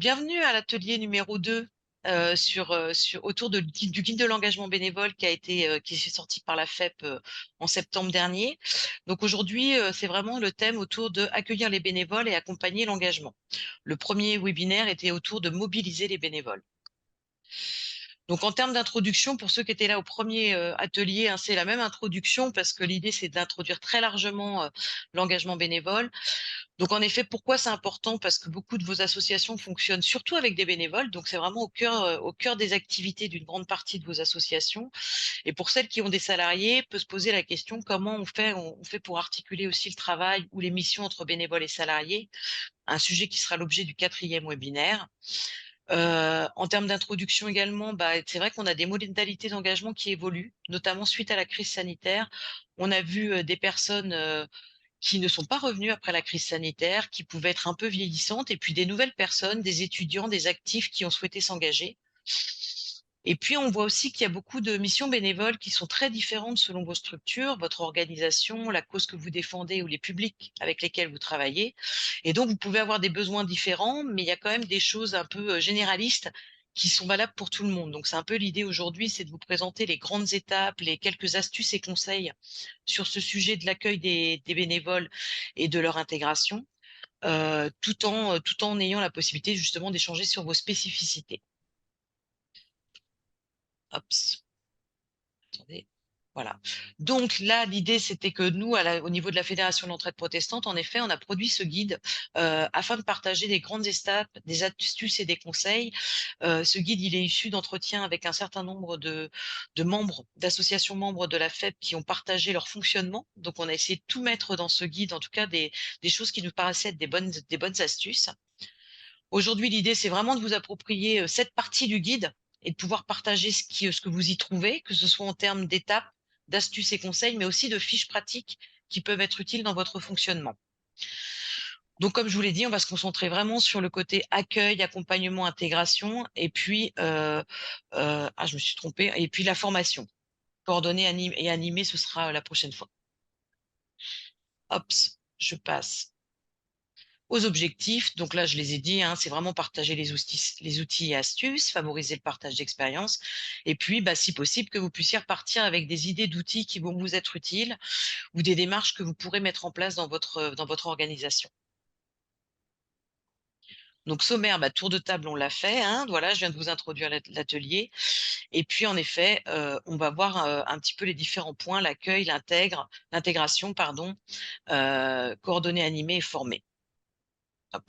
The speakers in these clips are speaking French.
bienvenue à l'atelier numéro 2 autour du guide de l'engagement bénévole qui est sorti par la FEP en septembre dernier. Donc aujourd'hui, c'est vraiment le thème autour de accueillir les bénévoles et accompagner l'engagement. Le premier webinaire était autour de mobiliser les bénévoles. Donc en termes d'introduction, pour ceux qui étaient là au premier atelier, hein, c'est la même introduction parce que l'idée c'est d'introduire très largement l'engagement bénévole. Donc en effet, pourquoi c'est important? Parce que beaucoup de vos associations fonctionnent surtout avec des bénévoles, donc c'est vraiment au cœur des activités d'une grande partie de vos associations. Et pour celles qui ont des salariés, peut se poser la question comment on fait pour articuler aussi le travail ou les missions entre bénévoles et salariés, un sujet qui sera l'objet du 4e webinaire. En termes d'introduction également, c'est vrai qu'on a des modalités d'engagement qui évoluent, notamment suite à la crise sanitaire. On a vu des personnes qui ne sont pas revenues après la crise sanitaire, qui pouvaient être un peu vieillissantes, et puis des nouvelles personnes, des étudiants, des actifs qui ont souhaité s'engager. Et puis, on voit aussi qu'il y a beaucoup de missions bénévoles qui sont très différentes selon vos structures, votre organisation, la cause que vous défendez ou les publics avec lesquels vous travaillez. Et donc, vous pouvez avoir des besoins différents, mais il y a quand même des choses un peu généralistes qui sont valables pour tout le monde. Donc, c'est un peu l'idée aujourd'hui, c'est de vous présenter les grandes étapes, les quelques astuces et conseils sur ce sujet de l'accueil des bénévoles et de leur intégration, tout en ayant la possibilité justement d'échanger sur vos spécificités. Hop. Attendez. Voilà. Donc là, l'idée, c'était que nous, au niveau de la Fédération d'entraide protestante, en effet, on a produit ce guide afin de partager des grandes étapes, des astuces et des conseils. Ce guide, il est issu d'entretiens avec un certain nombre de membres, d'associations membres de la FEP qui ont partagé leur fonctionnement. Donc, on a essayé de tout mettre dans ce guide, en tout cas des choses qui nous paraissaient être des bonnes astuces. Aujourd'hui, l'idée, c'est vraiment de vous approprier cette partie du guide et de pouvoir partager ce que vous y trouvez, que ce soit en termes d'étapes, d'astuces et conseils, mais aussi de fiches pratiques qui peuvent être utiles dans votre fonctionnement. Donc, comme je vous l'ai dit, on va se concentrer vraiment sur le côté accueil, accompagnement, intégration, et puis, je me suis trompée, et puis la formation. Coordonner et animer, ce sera la prochaine fois. Hop, je passe aux objectifs. Donc là, je les ai dit, hein, c'est vraiment partager les outils et astuces, favoriser le partage d'expériences, et puis, si possible, que vous puissiez repartir avec des idées d'outils qui vont vous être utiles ou des démarches que vous pourrez mettre en place dans votre organisation. Donc sommaire, tour de table, on l'a fait, hein, voilà, je viens de vous introduire l'atelier. Et puis en effet, on va voir un petit peu les différents points, l'accueil, l'intégration, pardon, coordonner, animer et former. Hop.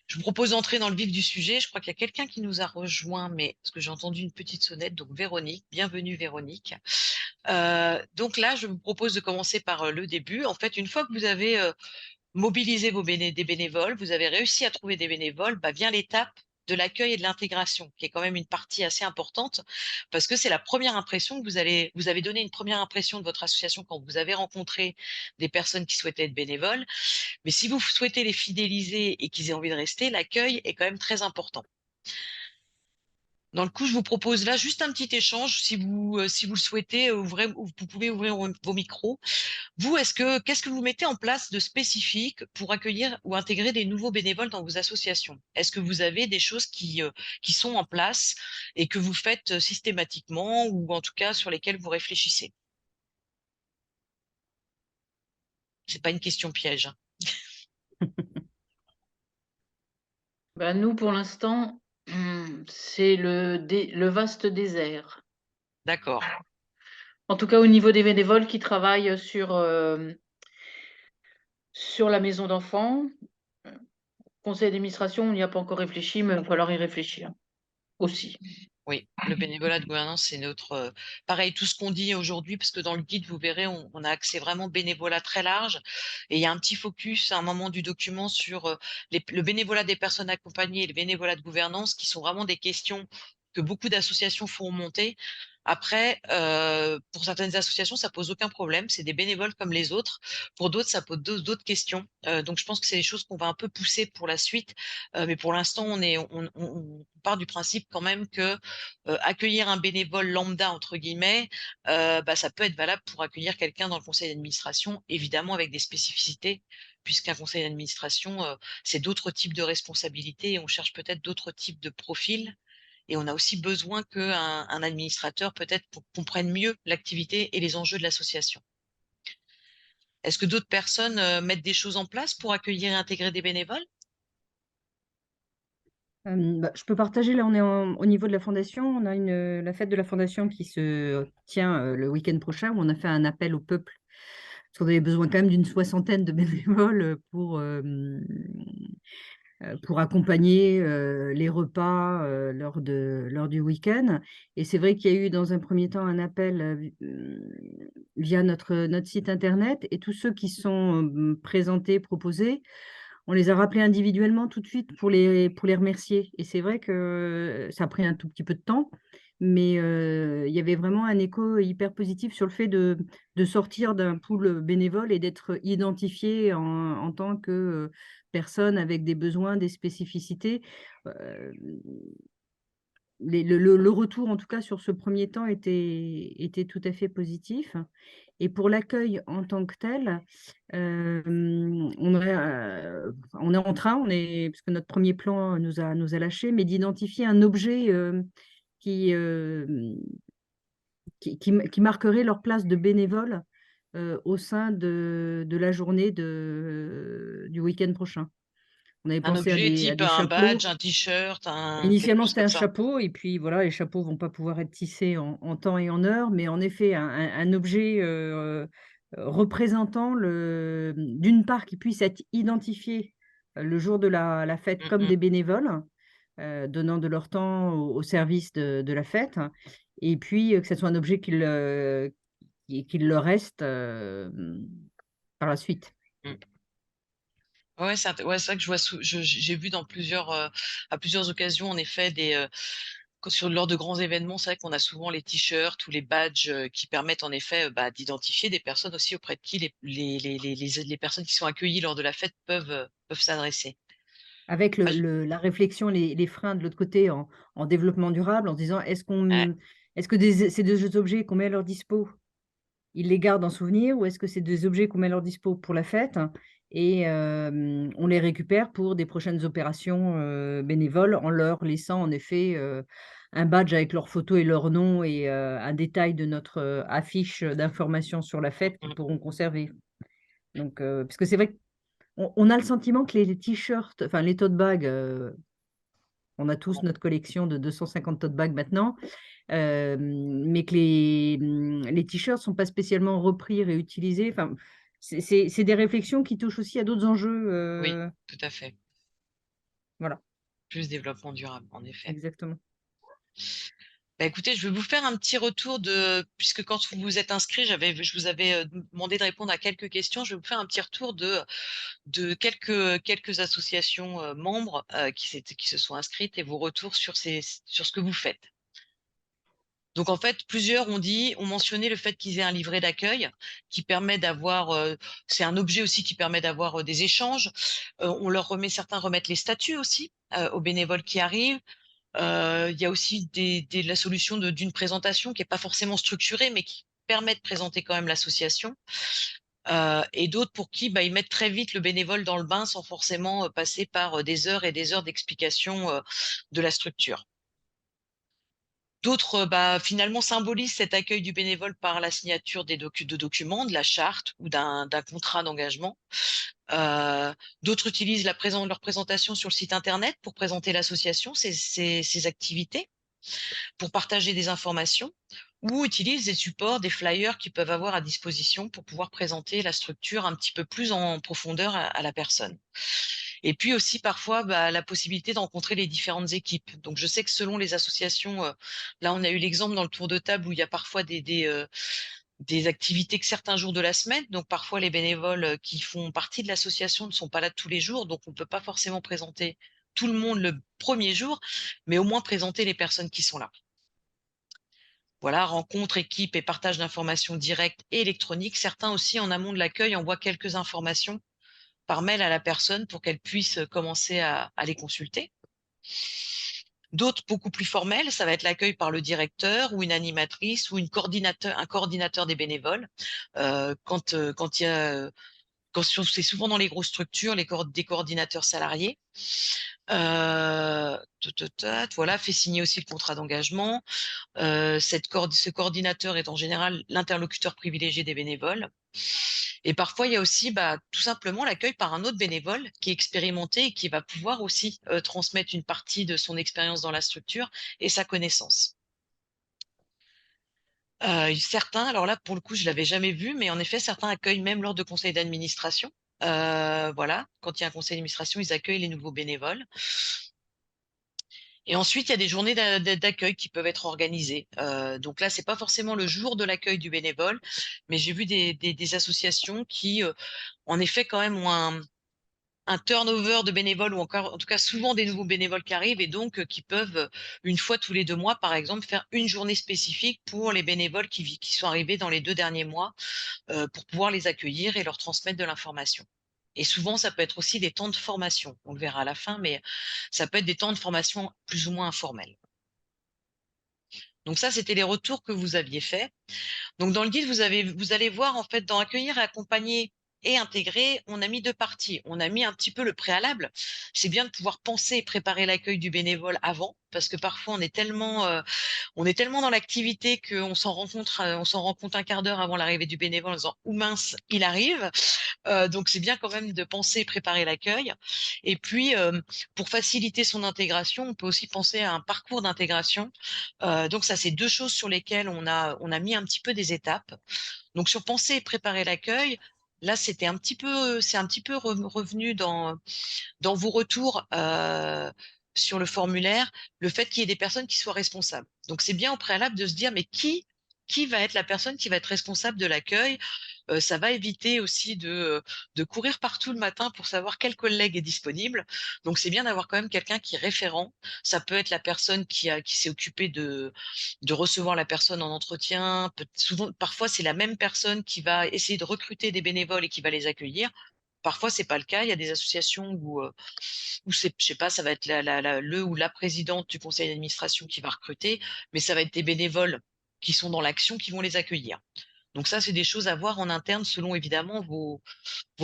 Je vous propose d'entrer dans le vif du sujet. Je crois qu'il y a quelqu'un qui nous a rejoint, mais parce que j'ai entendu une petite sonnette, donc Véronique. Bienvenue Véronique. Donc là, je vous propose de commencer par le début. En fait, une fois que vous avez mobilisé des bénévoles, vous avez réussi à trouver des bénévoles, vient l'étape de l'accueil et de l'intégration, qui est quand même une partie assez importante, parce que c'est la première impression que vous avez donné une première impression de votre association quand vous avez rencontré des personnes qui souhaitaient être bénévoles. Mais si vous souhaitez les fidéliser et qu'ils aient envie de rester, l'accueil est quand même très important. Dans le coup, je vous propose là juste un petit échange. Si vous le souhaitez, vous pouvez ouvrir vos micros. Vous, qu'est-ce que vous mettez en place de spécifique pour accueillir ou intégrer des nouveaux bénévoles dans vos associations? Est-ce que vous avez des choses qui sont en place et que vous faites systématiquement ou en tout cas sur lesquelles vous réfléchissez? C'est pas une question piège, hein. Nous, pour l'instant, c'est le vaste désert. D'accord. En tout cas, au niveau des bénévoles qui travaillent sur la maison d'enfants. Heu, Conseil d'administration, on n'y a pas encore réfléchi, mais il va falloir y réfléchir aussi. Oui, le bénévolat de gouvernance, c'est notre pareil, tout ce qu'on dit aujourd'hui, parce que dans le guide, vous verrez, on a accès vraiment bénévolat très large et il y a un petit focus à un moment du document sur le bénévolat des personnes accompagnées et le bénévolat de gouvernance, qui sont vraiment des questions que beaucoup d'associations font monter. Après, pour certaines associations, ça pose aucun problème, c'est des bénévoles comme les autres. Pour d'autres, ça pose d'autres questions. Donc je pense que c'est des choses qu'on va un peu pousser pour la suite, mais pour l'instant, on part du principe quand même que accueillir un bénévole «lambda» entre guillemets, ça peut être valable pour accueillir quelqu'un dans le conseil d'administration, évidemment avec des spécificités puisqu'un conseil d'administration, c'est d'autres types de responsabilités et on cherche peut-être d'autres types de profils et on a aussi besoin qu'un un administrateur peut-être comprenne mieux l'activité et les enjeux de l'association. Est-ce que d'autres personnes, mettent des choses en place pour accueillir et intégrer des bénévoles? Bah, je peux partager, là, on est au niveau de la fondation, on a la fête de la fondation qui se tient, le week-end prochain, où on a fait un appel au peuple. Parce qu'on avait besoin quand même d'une soixantaine de bénévoles, pour accompagner, les repas, lors du week-end. Et c'est vrai qu'il y a eu dans un premier temps un appel, via notre site internet, et tous ceux qui sont, présentés, proposés, on les a rappelés individuellement tout de suite pour les remercier. Et c'est vrai que ça a pris un tout petit peu de temps, mais il y avait vraiment un écho hyper positif sur le fait de sortir d'un pool bénévole et d'être identifié en tant que personne avec des besoins, des spécificités. Heu, le retour, en tout cas sur ce premier temps, était tout à fait positif. Et pour l'accueil en tant que tel, on est en train, parce que notre premier plan nous a lâchés, mais d'identifier un objet, qui, hem, qui marquerait leur place de bénévole, au sein de la journée du week-end prochain. On avait Un pensé objet à type des un chapeaux. badge, un t-shirt, quelque Initialement, chose c'était comme un ça? chapeau, et puis voilà, les chapeaux vont pas pouvoir être tissés en temps et en heure, mais en effet, un objet, représentant d'une part, qui puisse être identifié, le jour de la fête Mmh comme mh. des bénévoles, donnant de leur temps au service de la fête, et puis, que ça soit un objet qu'il leur reste, par la suite. Mmh. Ouais, ouais, c'est vrai que je vois j'ai vu dans à plusieurs occasions en effet lors de grands événements, c'est vrai qu'on a souvent les t-shirts ou les badges, qui permettent en effet, bah, d'identifier des personnes aussi auprès de qui les personnes qui sont accueillies lors de la fête peuvent s'adresser. Avec Bah, j la réflexion, les freins de l'autre côté en développement durable, en se disant: ouais. est-ce que ces 2 objets qu'on met à leur dispo, ils les gardent en souvenir, ou est-ce que c'est des objets qu'on met à leur dispo pour la fête, et on les récupère pour des prochaines opérations, bénévoles, en leur laissant en effet, un badge avec leur photo et leur nom, et un détail de notre, affiche d'information sur la fête qu'ils Mmh. pourront conserver. Donc parce que c'est vrai qu'on a le sentiment que les t-shirts, enfin les tote bags, on a tous notre collection de 250 tote bags maintenant, mais que les t-shirts sont pas spécialement repris, réutilisés. Enfin, c'est des réflexions qui touchent aussi à d'autres enjeux, Oui, tout à fait. voilà, Plus développement durable, en effet. exactement. Bah, écoutez, je vais vous faire un petit retour puisque quand vous vous êtes inscrit, je vous avais, demandé de répondre à quelques questions. Je vais vous faire un petit retour de quelques associations, membres, qui se sont inscrites et vos retours sur ce que vous faites. Donc en fait, plusieurs ont mentionné le fait qu'ils aient un livret d'accueil qui permet d'avoir, c'est un objet aussi qui permet d'avoir, des échanges. Certains remettent les statuts aussi, aux bénévoles qui arrivent. Il y a aussi la solution d'une présentation qui est pas forcément structurée, mais qui permet de présenter quand même l'association. Et d'autres pour qui, bah, ils mettent très vite le bénévole dans le bain sans forcément, passer par, des heures et des heures d'explication, de la structure. D'autres, bah, finalement symbolisent cet accueil du bénévole par la signature de documents, de la charte ou d'un contrat d'engagement. Heu, D'autres utilisent leur présentation sur le site internet pour présenter l'association, ses activités, pour partager des informations, ou utilisent des supports, des flyers qu'ils peuvent avoir à disposition pour pouvoir présenter la structure un petit peu plus en profondeur à la personne. Et puis aussi parfois, bah, la possibilité de rencontrer les différentes équipes. Donc je sais que selon les associations, là on a eu l'exemple dans le tour de table où il y a parfois des activités que certains jours de la semaine. Donc parfois les bénévoles, qui font partie de l'association ne sont pas là tous les jours, donc on peut pas forcément présenter tout le monde le premier jour, mais au moins présenter les personnes qui sont là. Voilà, rencontres, équipes et partage d'informations directes et électroniques. Certains aussi, en amont de l'accueil, envoient quelques informations par mail à la personne pour qu'elle puisse commencer à les consulter. D'autres, beaucoup plus formels, ça va être l'accueil par le directeur ou une animatrice ou un coordinateur des bénévoles. Quand il y a c'est souvent dans les grosses structures, des coordinateurs salariés. Voilà, fait signer aussi le contrat d'engagement. Ce coordinateur est en général l'interlocuteur privilégié des bénévoles. Et parfois, il y a aussi tout simplement l'accueil par un autre bénévole qui est expérimenté et qui va pouvoir aussi transmettre une partie de son expérience dans la structure et sa connaissance. Certains, alors là, pour le coup, je l'avais jamais vu, mais en effet, certains accueillent même lors de conseils d'administration. Voilà, quand il y a un conseil d'administration, ils accueillent les nouveaux bénévoles. Et ensuite, il y a des journées d'accueil qui peuvent être organisées. Donc là, c'est pas forcément le jour de l'accueil du bénévole, mais j'ai vu des associations qui, en effet, quand même ont un turnover de bénévoles ou encore, en tout cas, souvent des nouveaux bénévoles qui arrivent et donc qui peuvent, une fois tous les 2 mois, par exemple, faire une journée spécifique pour les bénévoles qui sont arrivés dans les 2 derniers mois, pour pouvoir les accueillir et leur transmettre de l'information. Et souvent, ça peut être aussi des temps de formation. On le verra à la fin, mais ça peut être des temps de formation plus ou moins informels. Donc ça, c'était les retours que vous aviez faits. Donc dans le guide, vous allez voir en fait dans accueillir, accompagner et intégrer, on a mis 2 parties. On a mis un petit peu le préalable. C'est bien de pouvoir penser et préparer l'accueil du bénévole avant, parce que parfois on est tellement dans l'activité qu'on on s'en rend compte un quart d'heure avant l'arrivée du bénévole en disant: «Ouh mince, il arrive». Donc c'est bien quand même de penser et préparer l'accueil. Et puis, pour faciliter son intégration, on peut aussi penser à un parcours d'intégration. Donc ça, c'est 2 choses sur lesquelles on a mis un petit peu des étapes. Donc sur penser et préparer l'accueil, là, c'est un petit peu revenu dans vos retours, sur le formulaire, le fait qu'il y ait des personnes qui soient responsables. Donc c'est bien au préalable de se dire: «Mais qui va être la personne qui va être responsable de l'accueil?» Ça va éviter aussi de courir partout le matin pour savoir quel collègue est disponible. Donc c'est bien d'avoir quand même quelqu'un qui est référent. Ça peut être la personne qui s'est occupée de recevoir la personne en entretien. Souvent, parfois, c'est la même personne qui va essayer de recruter des bénévoles et qui va les accueillir. Parfois, c'est pas le cas. Il y a des associations où c'est, je sais pas, ça va être le ou la présidente du conseil d'administration qui va recruter, mais ça va être des bénévoles qui sont dans l'action qui vont les accueillir. Donc ça, c'est des choses à voir en interne selon évidemment vos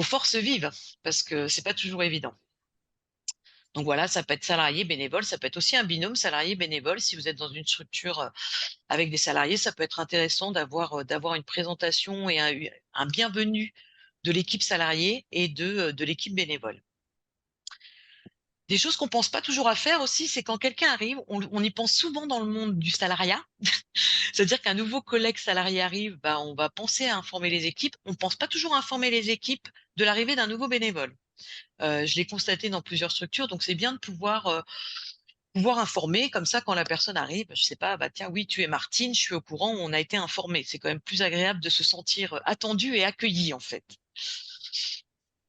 forces vives, parce que c'est pas toujours évident. Donc voilà, ça peut être salarié, bénévole, ça peut être aussi un binôme salarié-bénévole. Si vous êtes dans une structure avec des salariés, ça peut être intéressant d'avoir une présentation et un bienvenu de l'équipe salariée et de l'équipe bénévole. Des choses qu'on pense pas toujours à faire aussi, c'est quand quelqu'un arrive, on y pense souvent dans le monde du salariat. C'est-à-dire qu'un nouveau collègue salarié arrive, on va penser à informer les équipes. On pense pas toujours à informer les équipes de l'arrivée d'un nouveau bénévole. Je l'ai constaté dans plusieurs structures, donc c'est bien de pouvoir informer comme ça quand la personne arrive, je sais pas: «Bah, tiens, oui, tu es Martine, je suis au courant, on a été informé». C'est quand même plus agréable de se sentir, attendu et accueilli, en fait.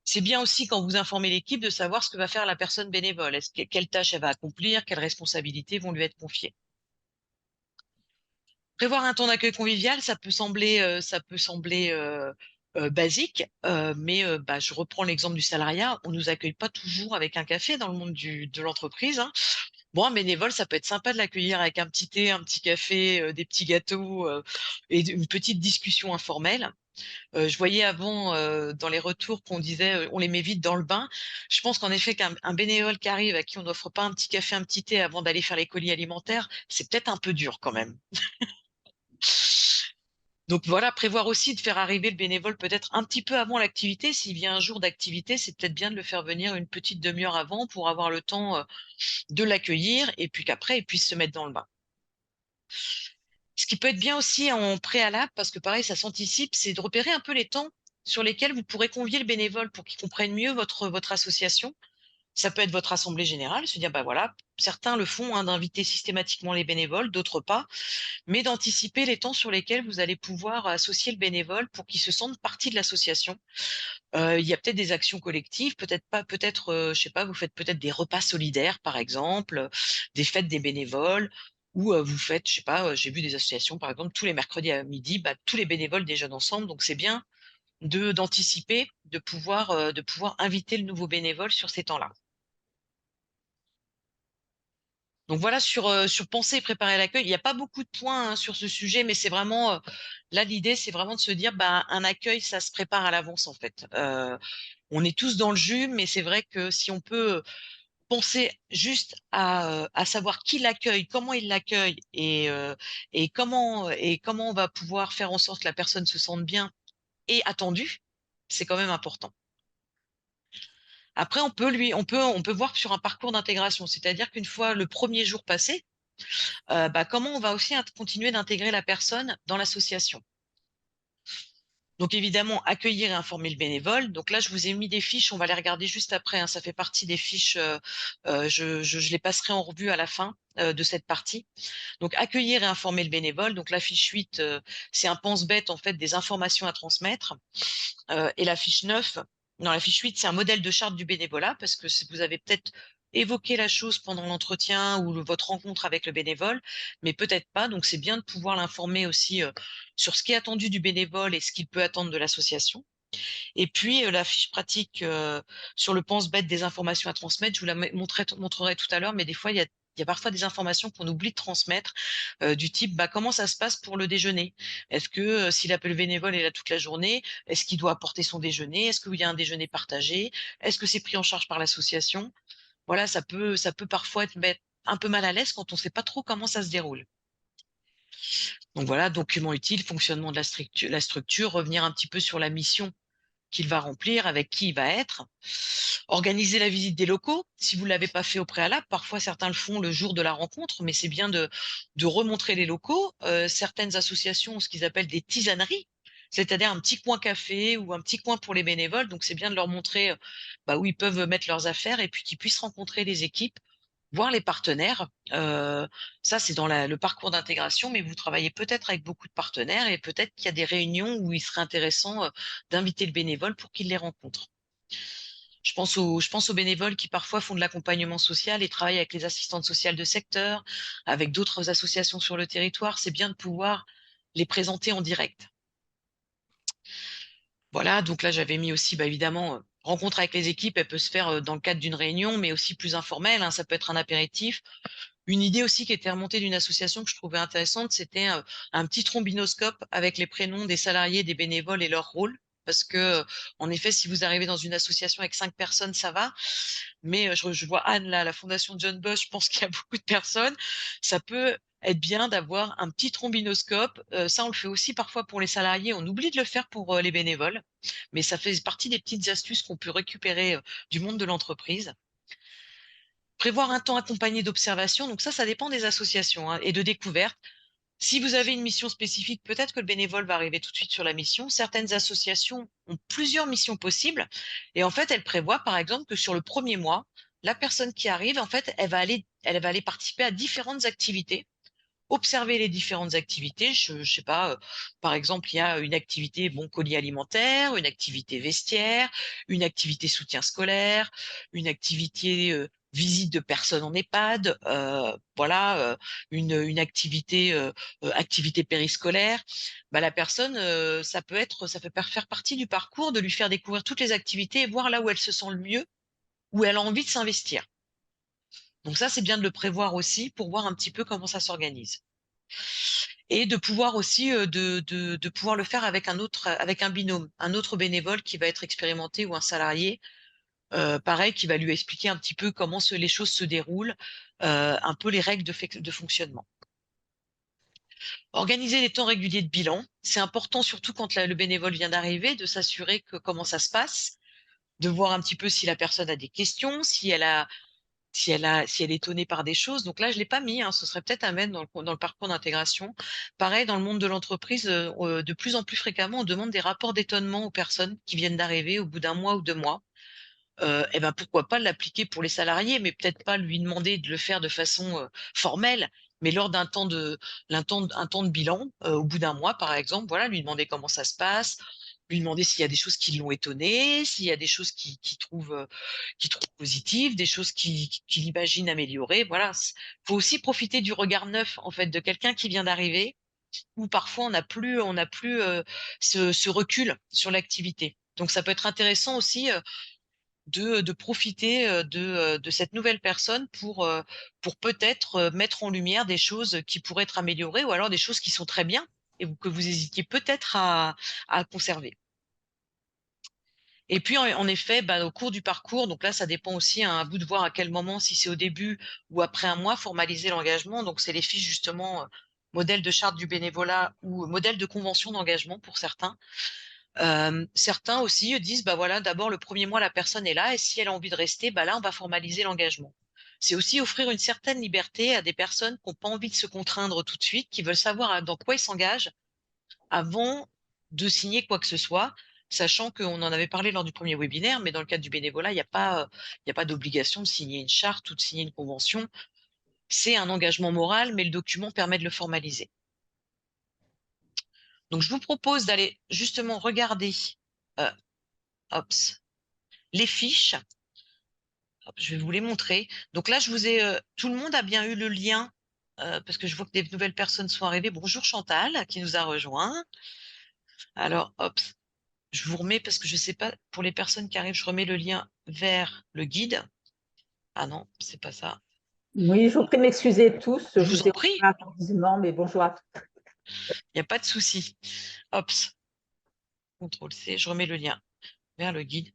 C'est bien aussi quand vous informez l'équipe de savoir ce que va faire la personne bénévole. Quelles tâches elle va accomplir, quelles responsabilités vont lui être confiées. Prévoir un temps d'accueil convivial, ça peut sembler, basique, mais je reprends l'exemple du salariat. On nous accueille pas toujours avec un café dans le monde de l'entreprise, hein. Bon, un bénévole, ça peut être sympa de l'accueillir avec un petit thé, un petit café, des petits gâteaux, et une petite discussion informelle. Je voyais avant, dans les retours qu'on disait, «On les met vite dans le bain». Je pense qu'en effet qu'un bénévole qui arrive, à qui on n'offre pas un petit café, un petit thé avant d'aller faire les colis alimentaires, c'est peut-être un peu dur quand même. Donc voilà, prévoir aussi de faire arriver le bénévole peut-être un petit peu avant l'activité. S'il vient un jour d'activité, c'est peut-être bien de le faire venir une petite demi-heure avant pour avoir le temps, de l'accueillir et puis qu'après il puisse se mettre dans le bain. Ce qui peut être bien aussi en préalable, parce que pareil, ça s'anticipe, c'est de repérer un peu les temps sur lesquels vous pourrez convier le bénévole pour qu'il comprenne mieux votre association. Ça peut être votre assemblée générale, se dire, bah voilà, certains le font, hein, d'inviter systématiquement les bénévoles, d'autres pas, mais d'anticiper les temps sur lesquels vous allez pouvoir associer le bénévole pour qu'il se sente partie de l'association. Il y a peut-être des actions collectives, peut-être pas, peut-être, je sais pas, vous faites peut-être des repas solidaires, par exemple, des fêtes des bénévoles ou, vous faites, je sais pas, j'ai vu des associations, par exemple, tous les mercredis à midi, tous les bénévoles déjeunent ensemble, donc c'est bien d'anticiper, de pouvoir inviter le nouveau bénévole sur ces temps-là. Donc voilà sur penser et préparer l'accueil. Il n'y a pas beaucoup de points, hein, sur ce sujet, mais c'est vraiment, là l'idée c'est vraiment de se dire, bah, un accueil ça se prépare à l'avance en fait. On est tous dans le jus, mais c'est vrai que si on peut penser juste à savoir qui l'accueille, comment il l'accueille et comment on va pouvoir faire en sorte que la personne se sente bien et attendue, c'est quand même important. Après on peut voir sur un parcours d'intégration, c'est-à-dire qu'une fois le premier jour passé, bah, comment on va aussi continuer d'intégrer la personne dans l'association. Donc évidemment, accueillir et informer le bénévole. Donc là, je vous ai mis des fiches, on va les regarder juste après, hein. Ça fait partie des fiches, je les passerai en revue à la fin de cette partie. Donc accueillir et informer le bénévole. Donc la fiche 8, c'est un pense-bête en fait des informations à transmettre. Et la fiche 9, non, la fiche 8, c'est un modèle de charte du bénévolat parce que vous avez peut-être évoqué la chose pendant l'entretien ou votre rencontre avec le bénévole, mais peut-être pas. Donc, c'est bien de pouvoir l'informer aussi sur ce qui est attendu du bénévole et ce qu'il peut attendre de l'association. Et puis, la fiche pratique sur le pense-bête des informations à transmettre, je vous la montrerai tout à l'heure, mais des fois, il y a parfois des informations qu'on oublie de transmettre, du type, bah, comment ça se passe pour le déjeuner? Est-ce que s'il appelle bénévole est là toute la journée, est-ce qu'il doit apporter son déjeuner? Est-ce qu'il y a un déjeuner partagé? Est-ce que c'est pris en charge par l'association? Voilà, ça peut parfois mettre un peu mal à l'aise quand on ne sait pas trop comment ça se déroule. Donc voilà, documents utiles, fonctionnement de la structure, revenir un petit peu sur la mission qu'il va remplir, avec qui il va être. Organiser la visite des locaux, si vous ne l'avez pas fait au préalable. Parfois, certains le font le jour de la rencontre, mais c'est bien de remontrer les locaux. Certaines associations ont ce qu'ils appellent des tisaneries, c'est-à-dire un petit coin café ou un petit coin pour les bénévoles. Donc, c'est bien de leur montrer bah, où ils peuvent mettre leurs affaires et puis qu'ils puissent rencontrer les équipes, voir les partenaires. Ça, c'est dans le parcours d'intégration, mais vous travaillez peut-être avec beaucoup de partenaires et peut-être qu'il y a des réunions où il serait intéressant d'inviter le bénévole pour qu'il les rencontre. Je pense aux bénévoles qui parfois font de l'accompagnement social et travaillent avec les assistantes sociales de secteur, avec d'autres associations sur le territoire. C'est bien de pouvoir les présenter en direct. Voilà, donc là j'avais mis aussi, bah, évidemment, rencontre avec les équipes, elle peut se faire dans le cadre d'une réunion, mais aussi plus informelle, hein, ça peut être un apéritif. Une idée aussi qui était remontée d'une association que je trouvais intéressante, c'était un petit trombinoscope avec les prénoms des salariés, des bénévoles et leur rôle. Parce que, en effet, si vous arrivez dans une association avec 5 personnes, ça va. Mais je vois Anne là, à la fondation John Bush, je pense qu'il y a beaucoup de personnes. Ça peut être bien d'avoir un petit trombinoscope. Ça, on le fait aussi parfois pour les salariés. On oublie de le faire pour les bénévoles. Mais ça fait partie des petites astuces qu'on peut récupérer du monde de l'entreprise. Prévoir un temps accompagné d'observation, donc ça dépend des associations, hein, et de découverte. Si vous avez une mission spécifique, peut-être que le bénévole va arriver tout de suite sur la mission. Certaines associations ont plusieurs missions possibles et en fait, elles prévoient par exemple que sur le premier mois, la personne qui arrive, en fait, elle va aller participer à différentes activités, observer les différentes activités. Je sais pas, par exemple, il y a une activité bon colis alimentaire, une activité vestiaire, une activité soutien scolaire, une activité visite de personnes en EHPAD, voilà, une activité activité périscolaire. Bah, la personne, ça peut faire partie du parcours de lui faire découvrir toutes les activités et voir là où elle se sent le mieux, où elle a envie de s'investir. Donc ça, c'est bien de le prévoir aussi pour voir un petit peu comment ça s'organise. Et de pouvoir aussi, de pouvoir le faire avec avec un binôme, un autre bénévole qui va être expérimenté ou un salarié, pareil, qui va lui expliquer un petit peu comment les choses se déroulent, un peu les règles de fonctionnement. Organiser des temps réguliers de bilan, c'est important surtout quand le bénévole vient d'arriver, de s'assurer que comment ça se passe, de voir un petit peu si la personne a des questions, si elle est étonnée par des choses. Donc là, je l'ai pas mis, hein, ce serait peut-être à mettre dans le parcours d'intégration. Pareil, dans le monde de l'entreprise, de plus en plus fréquemment, on demande des rapports d'étonnement aux personnes qui viennent d'arriver au bout d'un mois ou 2 mois. Et ben, pourquoi pas l'appliquer pour les salariés, mais peut-être pas lui demander de le faire de façon, formelle, mais lors d'un temps de bilan, au bout d'un mois, par exemple, voilà, lui demander comment ça se passe, lui demander s'il y a des choses qui l'ont étonné, s'il y a des choses qu'il trouve positives, des choses qu'il imagine améliorer. Voilà, faut aussi profiter du regard neuf, en fait, de quelqu'un qui vient d'arriver, où parfois on n'a plus ce recul sur l'activité. Donc ça peut être intéressant aussi, de profiter de cette nouvelle personne pour peut-être mettre en lumière des choses qui pourraient être améliorées ou alors des choses qui sont très bien et que vous hésitiez peut-être à conserver. Et puis en effet, bah, au cours du parcours, donc là, ça dépend aussi, hein, à vous de voir à quel moment, si c'est au début ou après un mois, formaliser l'engagement. Donc c'est les fiches justement, modèle de charte du bénévolat ou modèle de convention d'engagement pour certains. Certains aussi disent: «Bah, voilà, d'abord le premier mois, la personne est là et si elle a envie de rester, bah, là, on va formaliser l'engagement». C'est aussi offrir une certaine liberté à des personnes qui ont pas envie de se contraindre tout de suite, qui veulent savoir, dans quoi ils s'engagent avant de signer quoi que ce soit, sachant qu'on en avait parlé lors du premier webinaire, mais dans le cadre du bénévolat, il y a pas d'obligation de signer une charte ou de signer une convention. C'est un engagement moral, mais le document permet de le formaliser. Donc je vous propose d'aller justement regarder, heu, hops, les fiches. Hop, je vais vous les montrer. Donc là, je vous ai, tout le monde a bien eu le lien, parce que je vois que des nouvelles personnes sont arrivées. Bonjour Chantal, qui nous a rejoint. Alors hop, je vous remets parce que je sais pas, pour les personnes qui arrivent, je remets le lien vers le guide. Ah non, c'est pas ça. Oui, je vous prie de m'excuser tous, Je je vous vous en ai prie, rejoint tardivement, mais bonjour à tous. il y a pas de souci. Hop, contrôle C, je remets le lien vers le guide.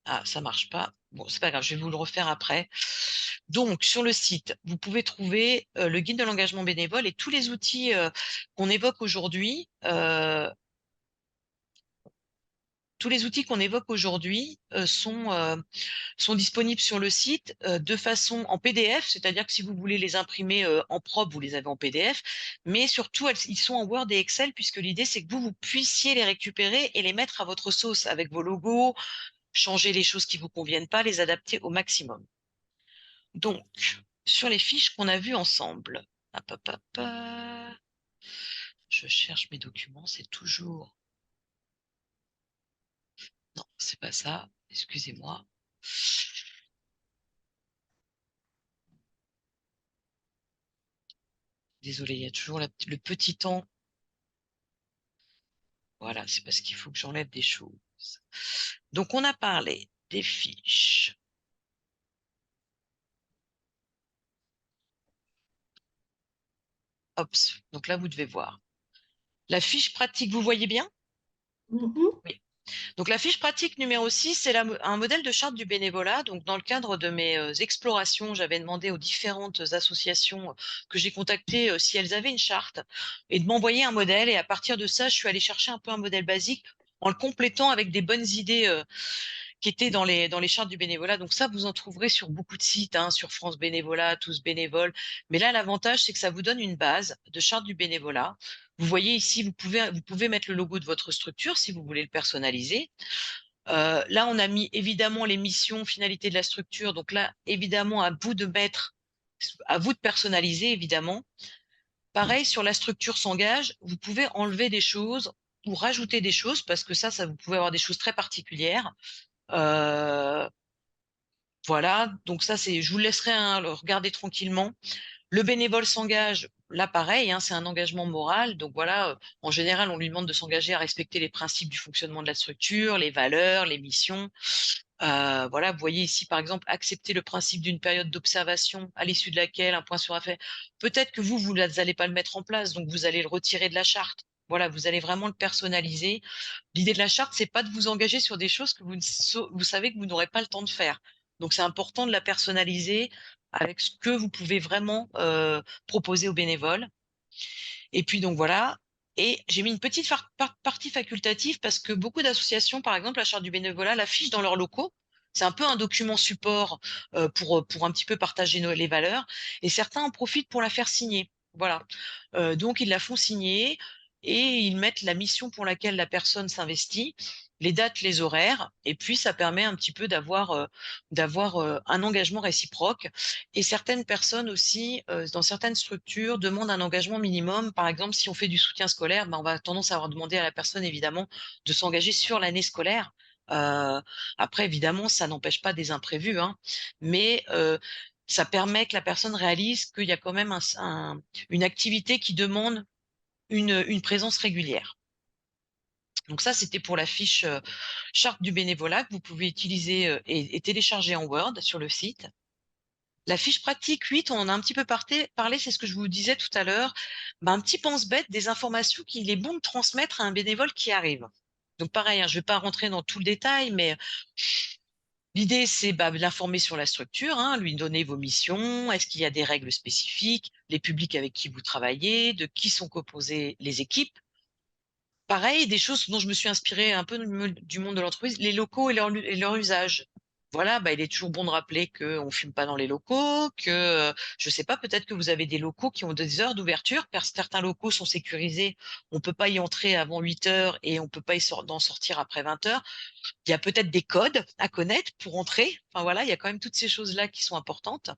Ah, ça marche pas. Bon, c'est pas grave, je vais vous le refaire après. Donc, sur le site, vous pouvez trouver le guide de l'engagement bénévole et tous les outils qu'on évoque aujourd'hui. Tous les outils qu'on évoque aujourd'hui sont disponibles sur le site de façon en PDF, c'est-à-dire que si vous voulez les imprimer en propre, vous les avez en PDF, mais surtout ils sont en Word et Excel puisque l'idée c'est que vous puissiez les récupérer et les mettre à votre sauce avec vos logos, changer les choses qui vous conviennent pas, les adapter au maximum. Donc, sur les fiches qu'on a vues ensemble, hop, hop, hop, je cherche mes documents, c'est toujours... Non, c'est pas ça, excusez-moi. Désolée, il y a toujours le petit temps. Voilà, c'est parce qu'il faut que j'enlève des choses. Donc, on a parlé des fiches. Hop, donc là, vous devez voir. La fiche pratique, vous voyez bien? Mhm. Oui. Donc la fiche pratique numéro 6, c'est un modèle de charte du bénévolat. Donc dans le cadre de mes explorations, j'avais demandé aux différentes associations que j'ai contactées si elles avaient une charte et de m'envoyer un modèle. Et à partir de ça, je suis allée chercher un peu un modèle basique en le complétant avec des bonnes idées qui étaient dans les chartes du bénévolat. Donc ça, vous en trouverez sur beaucoup de sites, hein, sur France Bénévolat, Tous Bénévoles. Mais là, l'avantage, c'est que ça vous donne une base de charte du bénévolat. Vous voyez ici, vous pouvez mettre le logo de votre structure si vous voulez le personnaliser. Là, on a mis évidemment les missions, finalités de la structure. Donc là, évidemment, à vous de personnaliser, évidemment. Pareil, sur la structure s'engage, vous pouvez enlever des choses ou rajouter des choses parce que ça, vous pouvez avoir des choses très particulières. Euh, voilà, donc ça, je vous laisserai le regarder tranquillement. Le bénévole s'engage, là pareil, hein, c'est un engagement moral. Donc voilà, en général, on lui demande de s'engager à respecter les principes du fonctionnement de la structure, les valeurs, les missions. Voilà, vous voyez ici, par exemple, accepter le principe d'une période d'observation à l'issue de laquelle un point sera fait. Peut-être que vous n'allez pas le mettre en place, donc vous allez le retirer de la charte. Voilà, vous allez vraiment le personnaliser. L'idée de la charte, c'est pas de vous engager sur des choses que vous savez que vous n'aurez pas le temps de faire. Donc c'est important de la personnaliser avec ce que vous pouvez vraiment proposer aux bénévoles. Et puis donc voilà. Et j'ai mis une petite partie facultative parce que beaucoup d'associations, par exemple, la charte du bénévolat, l'affichent dans leurs locaux. C'est un peu un document support pour un petit peu partager les valeurs. Et certains en profitent pour la faire signer. Voilà. Donc ils la font signer et ils mettent la mission pour laquelle la personne s'investit, les dates, les horaires. Et puis ça permet un petit peu d'avoir un engagement réciproque. Et certaines personnes aussi, dans certaines structures, demandent un engagement minimum. Par exemple, si on fait du soutien scolaire, ben, on va tendance à avoir demandé à la personne, évidemment, de s'engager sur l'année scolaire. Heu, Après, évidemment, ça n'empêche pas des imprévus, hein, mais ça permet que la personne réalise qu'il y a quand même une activité qui demande une présence régulière. Donc ça, c'était pour la fiche charte du bénévolat que vous pouvez utiliser et télécharger en Word sur le site. La fiche pratique 8, on en a un petit peu parlé, c'est ce que je vous disais tout à l'heure. Un petit pense-bête des informations qu'il est bon de transmettre à un bénévole qui arrive. Donc pareil, hein, je ne vais pas rentrer dans tout le détail, mais l'idée, c'est de l'informer sur la structure, hein, lui donner vos missions, est-ce qu'il y a des règles spécifiques, les publics avec qui vous travaillez, de qui sont composées les équipes. Pareil, des choses dont je me suis inspirée un peu du monde de l'entreprise, les locaux et leur usage. Voilà, il est toujours bon de rappeler qu'on ne fume pas dans les locaux, que, je sais pas, peut-être que vous avez des locaux qui ont des heures d'ouverture, certains locaux sont sécurisés, on peut pas y entrer avant 8 heures et on peut pas d'en sortir après 20 heures. Il y a peut-être des codes à connaître pour entrer. Enfin voilà, il y a quand même toutes ces choses-là qui sont importantes.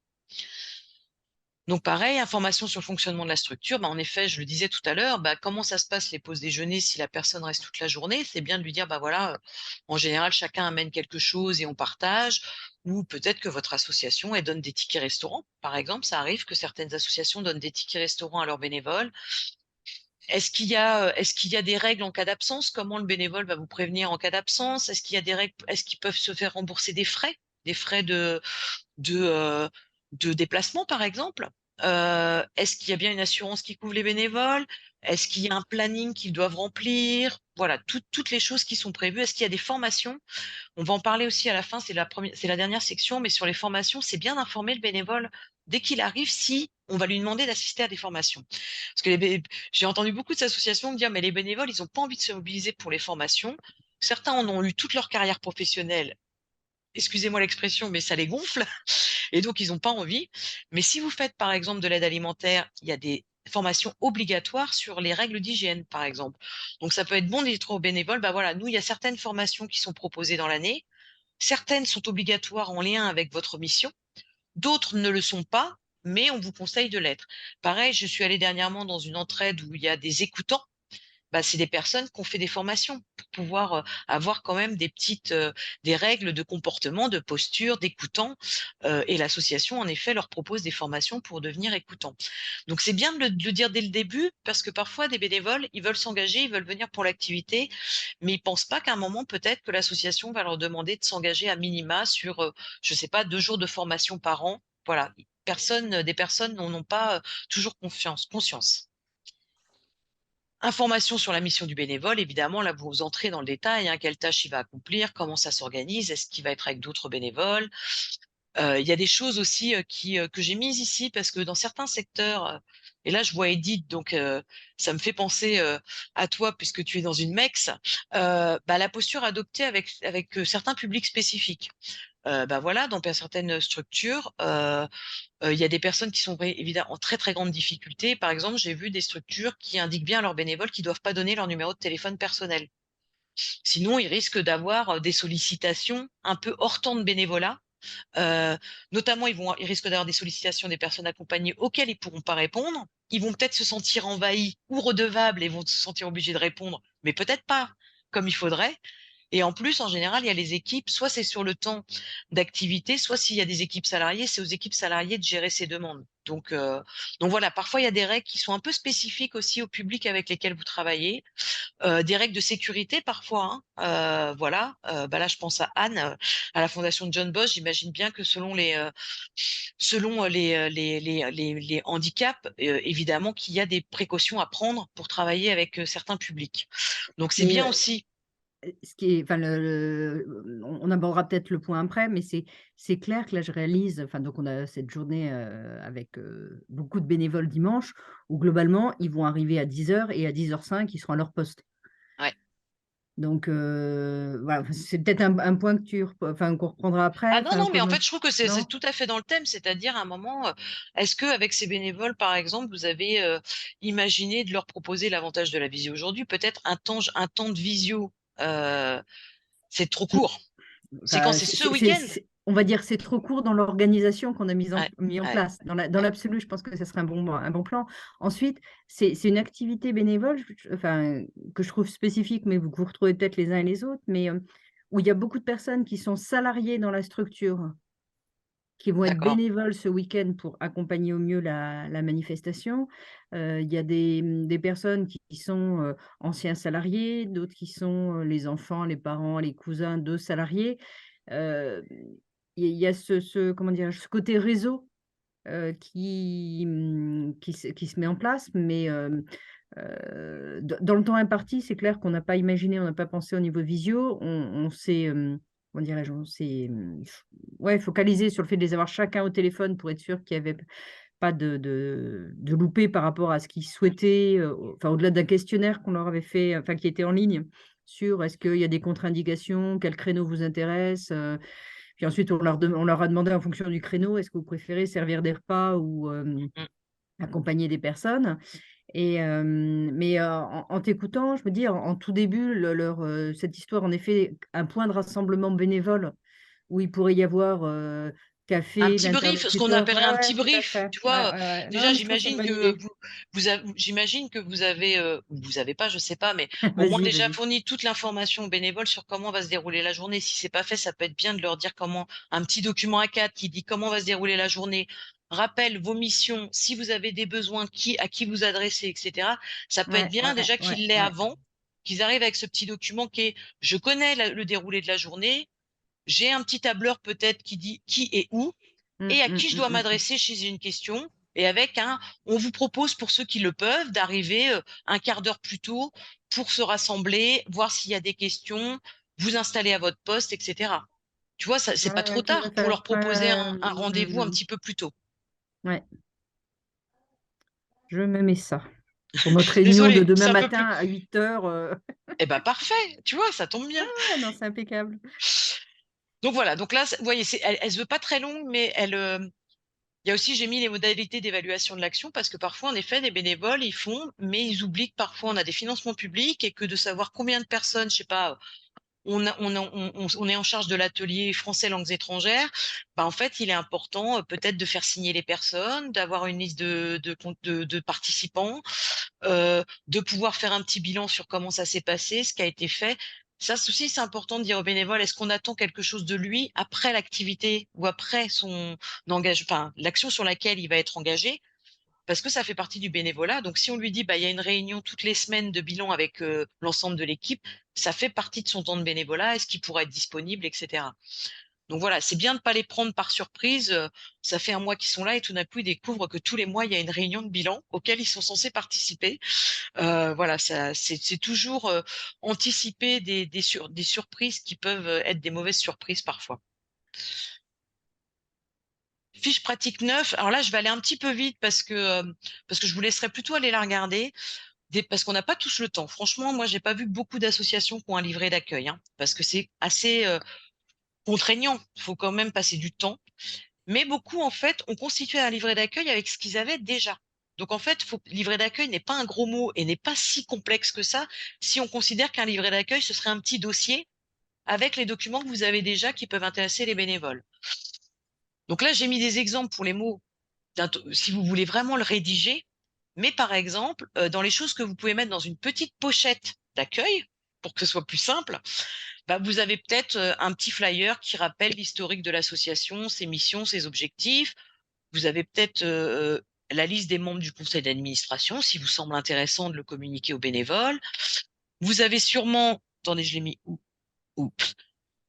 Donc pareil, information sur le fonctionnement de la structure. En effet, je le disais tout à l'heure, comment ça se passe les pauses déjeuner si la personne reste toute la journée? C'est bien de lui dire, voilà, en général, chacun amène quelque chose et on partage. Ou peut-être que votre association, elle donne des tickets restaurants. Par exemple, ça arrive que certaines associations donnent des tickets restaurants à leurs bénévoles. Est-ce qu'il y a des règles en cas d'absence? Comment le bénévole va vous prévenir en cas d'absence? Est-ce qu'il y a des règles? Est-ce qu'ils peuvent se faire rembourser des frais de, euh, de déplacement, par exemple? Est-ce qu'il y a bien une assurance qui couvre les bénévoles? Est-ce qu'il y a un planning qu'ils doivent remplir? Voilà, toutes les choses qui sont prévues. Est-ce qu'il y a des formations? On va en parler aussi à la fin, c'est la dernière section, mais sur les formations, c'est bien d'informer le bénévole dès qu'il arrive si on va lui demander d'assister à des formations. Parce que j'ai entendu beaucoup d'associations me dire, mais les bénévoles, ils n'ont pas envie de se mobiliser pour les formations. Certains en ont eu toute leur carrière professionnelle. Excusez-moi l'expression, mais ça les gonfle. Et donc, ils n'ont pas envie. Mais si vous faites, par exemple, de l'aide alimentaire, il y a des formations obligatoires sur les règles d'hygiène, par exemple. Donc, ça peut être bon d'être aux bénévoles. Voilà, nous, il y a certaines formations qui sont proposées dans l'année. Certaines sont obligatoires en lien avec votre mission. D'autres ne le sont pas, mais on vous conseille de l'être. Pareil, je suis allée dernièrement dans une entraide où il y a des écoutants. C'est des personnes qui ont fait des formations pour pouvoir avoir quand même des règles de comportement, de posture, d'écoutants. Et l'association, en effet, leur propose des formations pour devenir écoutants. Donc, c'est bien de le dire dès le début parce que parfois, des bénévoles, ils veulent s'engager, ils veulent venir pour l'activité, mais ils pensent pas qu'à un moment, peut-être que l'association va leur demander de s'engager à minima sur, je sais pas, 2 jours de formation par an. Voilà. Des personnes n'en ont pas toujours conscience. Information sur la mission du bénévole, évidemment, là, vous entrez dans le détail, hein, quelle tâche il va accomplir, comment ça s'organise, est-ce qu'il va être avec d'autres bénévoles. Il y a des choses aussi que j'ai mises ici parce que dans certains secteurs, et là je vois Edith, donc ça me fait penser à toi puisque tu es dans une MEX, la posture adoptée avec certains publics spécifiques. Voilà, dans certaines structures, il y a des personnes qui sont évidemment en très très grande difficulté. Par exemple, j'ai vu des structures qui indiquent bien à leurs bénévoles qu'ils ne doivent pas donner leur numéro de téléphone personnel. Sinon, ils risquent d'avoir des sollicitations un peu hors temps de bénévolat. Notamment, ils risquent d'avoir des sollicitations des personnes accompagnées auxquelles ils ne pourront pas répondre. Ils vont peut-être se sentir envahis ou redevables et vont se sentir obligés de répondre, mais peut-être pas comme il faudrait. Et en plus, en général, il y a les équipes, soit c'est sur le temps d'activité, soit s'il y a des équipes salariées, c'est aux équipes salariées de gérer ces demandes. Donc voilà, parfois il y a des règles qui sont un peu spécifiques aussi au public avec lesquels vous travaillez, des règles de sécurité parfois, hein. Voilà, là je pense à Anne, à la fondation John Bosch. J'imagine bien que selon les handicaps, évidemment qu'il y a des précautions à prendre pour travailler avec certains publics. Donc c'est Mais bien aussi. ce qui est, enfin, on abordera peut-être le point après, mais c'est clair que là, je réalise, enfin, donc on a cette journée avec beaucoup de bénévoles dimanche, où globalement, ils vont arriver à 10 heures et à 10h05, ils seront à leur poste. Ouais. Donc, voilà, c'est peut-être un point qu'on reprendra après. Ah non, Enfin, non, mais en comment... fait, je trouve que c'est Non? tout à fait dans le thème, c'est-à-dire à un moment, est-ce que avec ces bénévoles, par exemple, vous avez imaginé de leur proposer l'avantage de la visio aujourd'hui? Peut-être un temps de visio, c'est trop court. C'est quand Enfin, c'est ce week-end? on va dire c'est trop court dans l'organisation qu'on a Ouais, mis en ouais, place. Dans ouais. l'absolu, je pense que ce serait un bon plan. Ensuite, c'est une activité bénévole, enfin, que je trouve spécifique, mais vous retrouvez peut-être les uns et les autres, mais où il y a beaucoup de personnes qui sont salariées dans la structure. qui vont être D'accord. bénévoles ce week-end pour accompagner au mieux la manifestation. Il y a des personnes qui sont anciens salariés, d'autres qui sont les enfants, les parents, les cousins de salariés. Euh, il y a comment dire, ce côté réseau qui se met en place, mais dans le temps imparti, c'est clair qu'on n'a pas imaginé, on n'a pas pensé au niveau visio, on s'est, comment dirais-je, on s'est ouais, focalisé sur le fait de les avoir chacun au téléphone pour être sûr qu'il n'y avait pas de loupé par rapport à ce qu'ils souhaitaient, enfin au-delà d'un questionnaire qu'on leur avait fait, enfin qui était en ligne, sur est-ce qu'il y a des contre-indications, quel créneau vous intéresse, puis ensuite, on leur a demandé en fonction du créneau, est-ce que vous préférez servir des repas ou Mm. accompagner des personnes? Mais en t'écoutant, je me dis, en tout début, cette histoire, en effet, un point de rassemblement bénévole où il pourrait y avoir Un café, petit brief, ce qu'on l'interlocuteur. appellerait Ouais, un ouais, petit tout à brief. fait. Tu Ouais, vois, ouais, ouais. Non, déjà, mais je trouve que c'est une j'imagine bonne que idée. j'imagine que vous avez, ou vous avez pas, je sais pas, mais au moins Vas-y, déjà vas-y. fourni toute l'information aux bénévoles sur comment va se dérouler la journée. Si c'est pas fait, ça peut être bien de leur dire comment, un petit document A4 qui dit comment va se dérouler la journée, rappelle vos missions, si vous avez des besoins, à qui vous adressez, etc. Ça peut être Ouais, bien ouais, déjà ouais, qu'ils l'aient ouais. avant, qu'ils arrivent avec ce petit document qui est, je connais le déroulé de la journée, j'ai un petit tableur peut-être qui dit qui et où Mm, et à mm, qui je mm, dois mm. m'adresser si j'ai une question. Et avec on vous propose pour ceux qui le peuvent d'arriver un quart d'heure plus tôt pour se rassembler, voir s'il y a des questions, vous installer à votre poste, etc. Tu vois, ça, c'est pas Ouais, trop ouais, tout à tard pour fait. leur Ouais, proposer un rendez-vous un mm, petit peu plus tôt. ouais, je me mets ça. Pour notre réunion de Désolée, demain c'est un peu matin plus. à 8 heures. Eh ben parfait, tu vois, ça tombe bien. Ouais, non, c'est impeccable. Donc voilà, donc là, vous voyez, elle se veut pas très longue, mais il y a aussi, j'ai mis les modalités d'évaluation de l'action parce que parfois, en effet, les bénévoles, ils font, mais ils oublient que parfois on a des financements publics et que de savoir combien de personnes, je sais pas, on est en charge de l'atelier français langues étrangères, bah, en fait, il est important peut-être de faire signer les personnes, d'avoir une liste de participants, de pouvoir faire un petit bilan sur comment ça s'est passé, ce qui a été fait. Ça aussi, c'est important de dire au bénévole, est-ce qu'on attend quelque chose de lui après l'activité ou après son engagement, enfin, l'action sur laquelle il va être engagé, parce que ça fait partie du bénévolat. Donc, si on lui dit, bah, il y a une réunion toutes les semaines de bilan avec l'ensemble de l'équipe, ça fait partie de son temps de bénévolat. Est-ce qu'il pourra être disponible, etc. Donc voilà, c'est bien de pas les prendre par surprise. Ça fait un mois qu'ils sont là et tout d'un coup, ils découvrent que tous les mois, il y a une réunion de bilan auquel ils sont censés participer. Voilà, ça, c'est toujours anticiper des surprises qui peuvent être des mauvaises surprises parfois. Fiche pratique 9. Alors là, je vais aller un petit peu vite parce que je vous laisserai plutôt aller la regarder. Parce qu'on n'a pas tous le temps. Franchement, moi, j'ai pas vu beaucoup d'associations qui ont un livret d'accueil, hein, parce que c'est assez contraignant. Il faut quand même passer du temps. Mais beaucoup, en fait, ont constitué un livret d'accueil avec ce qu'ils avaient déjà. Donc, en fait, livret d'accueil n'est pas un gros mot et n'est pas si complexe que ça si on considère qu'un livret d'accueil, ce serait un petit dossier avec les documents que vous avez déjà qui peuvent intéresser les bénévoles. Donc là, j'ai mis des exemples pour les mots si vous voulez vraiment le rédiger. Mais par exemple, dans les choses que vous pouvez mettre dans une petite pochette d'accueil, pour que ce soit plus simple, bah, vous avez peut-être un petit flyer qui rappelle l'historique de l'association, ses missions, ses objectifs. Vous avez peut-être la liste des membres du conseil d'administration, si vous semble intéressant de le communiquer aux bénévoles. Vous avez sûrement, attendez, je l'ai mis où?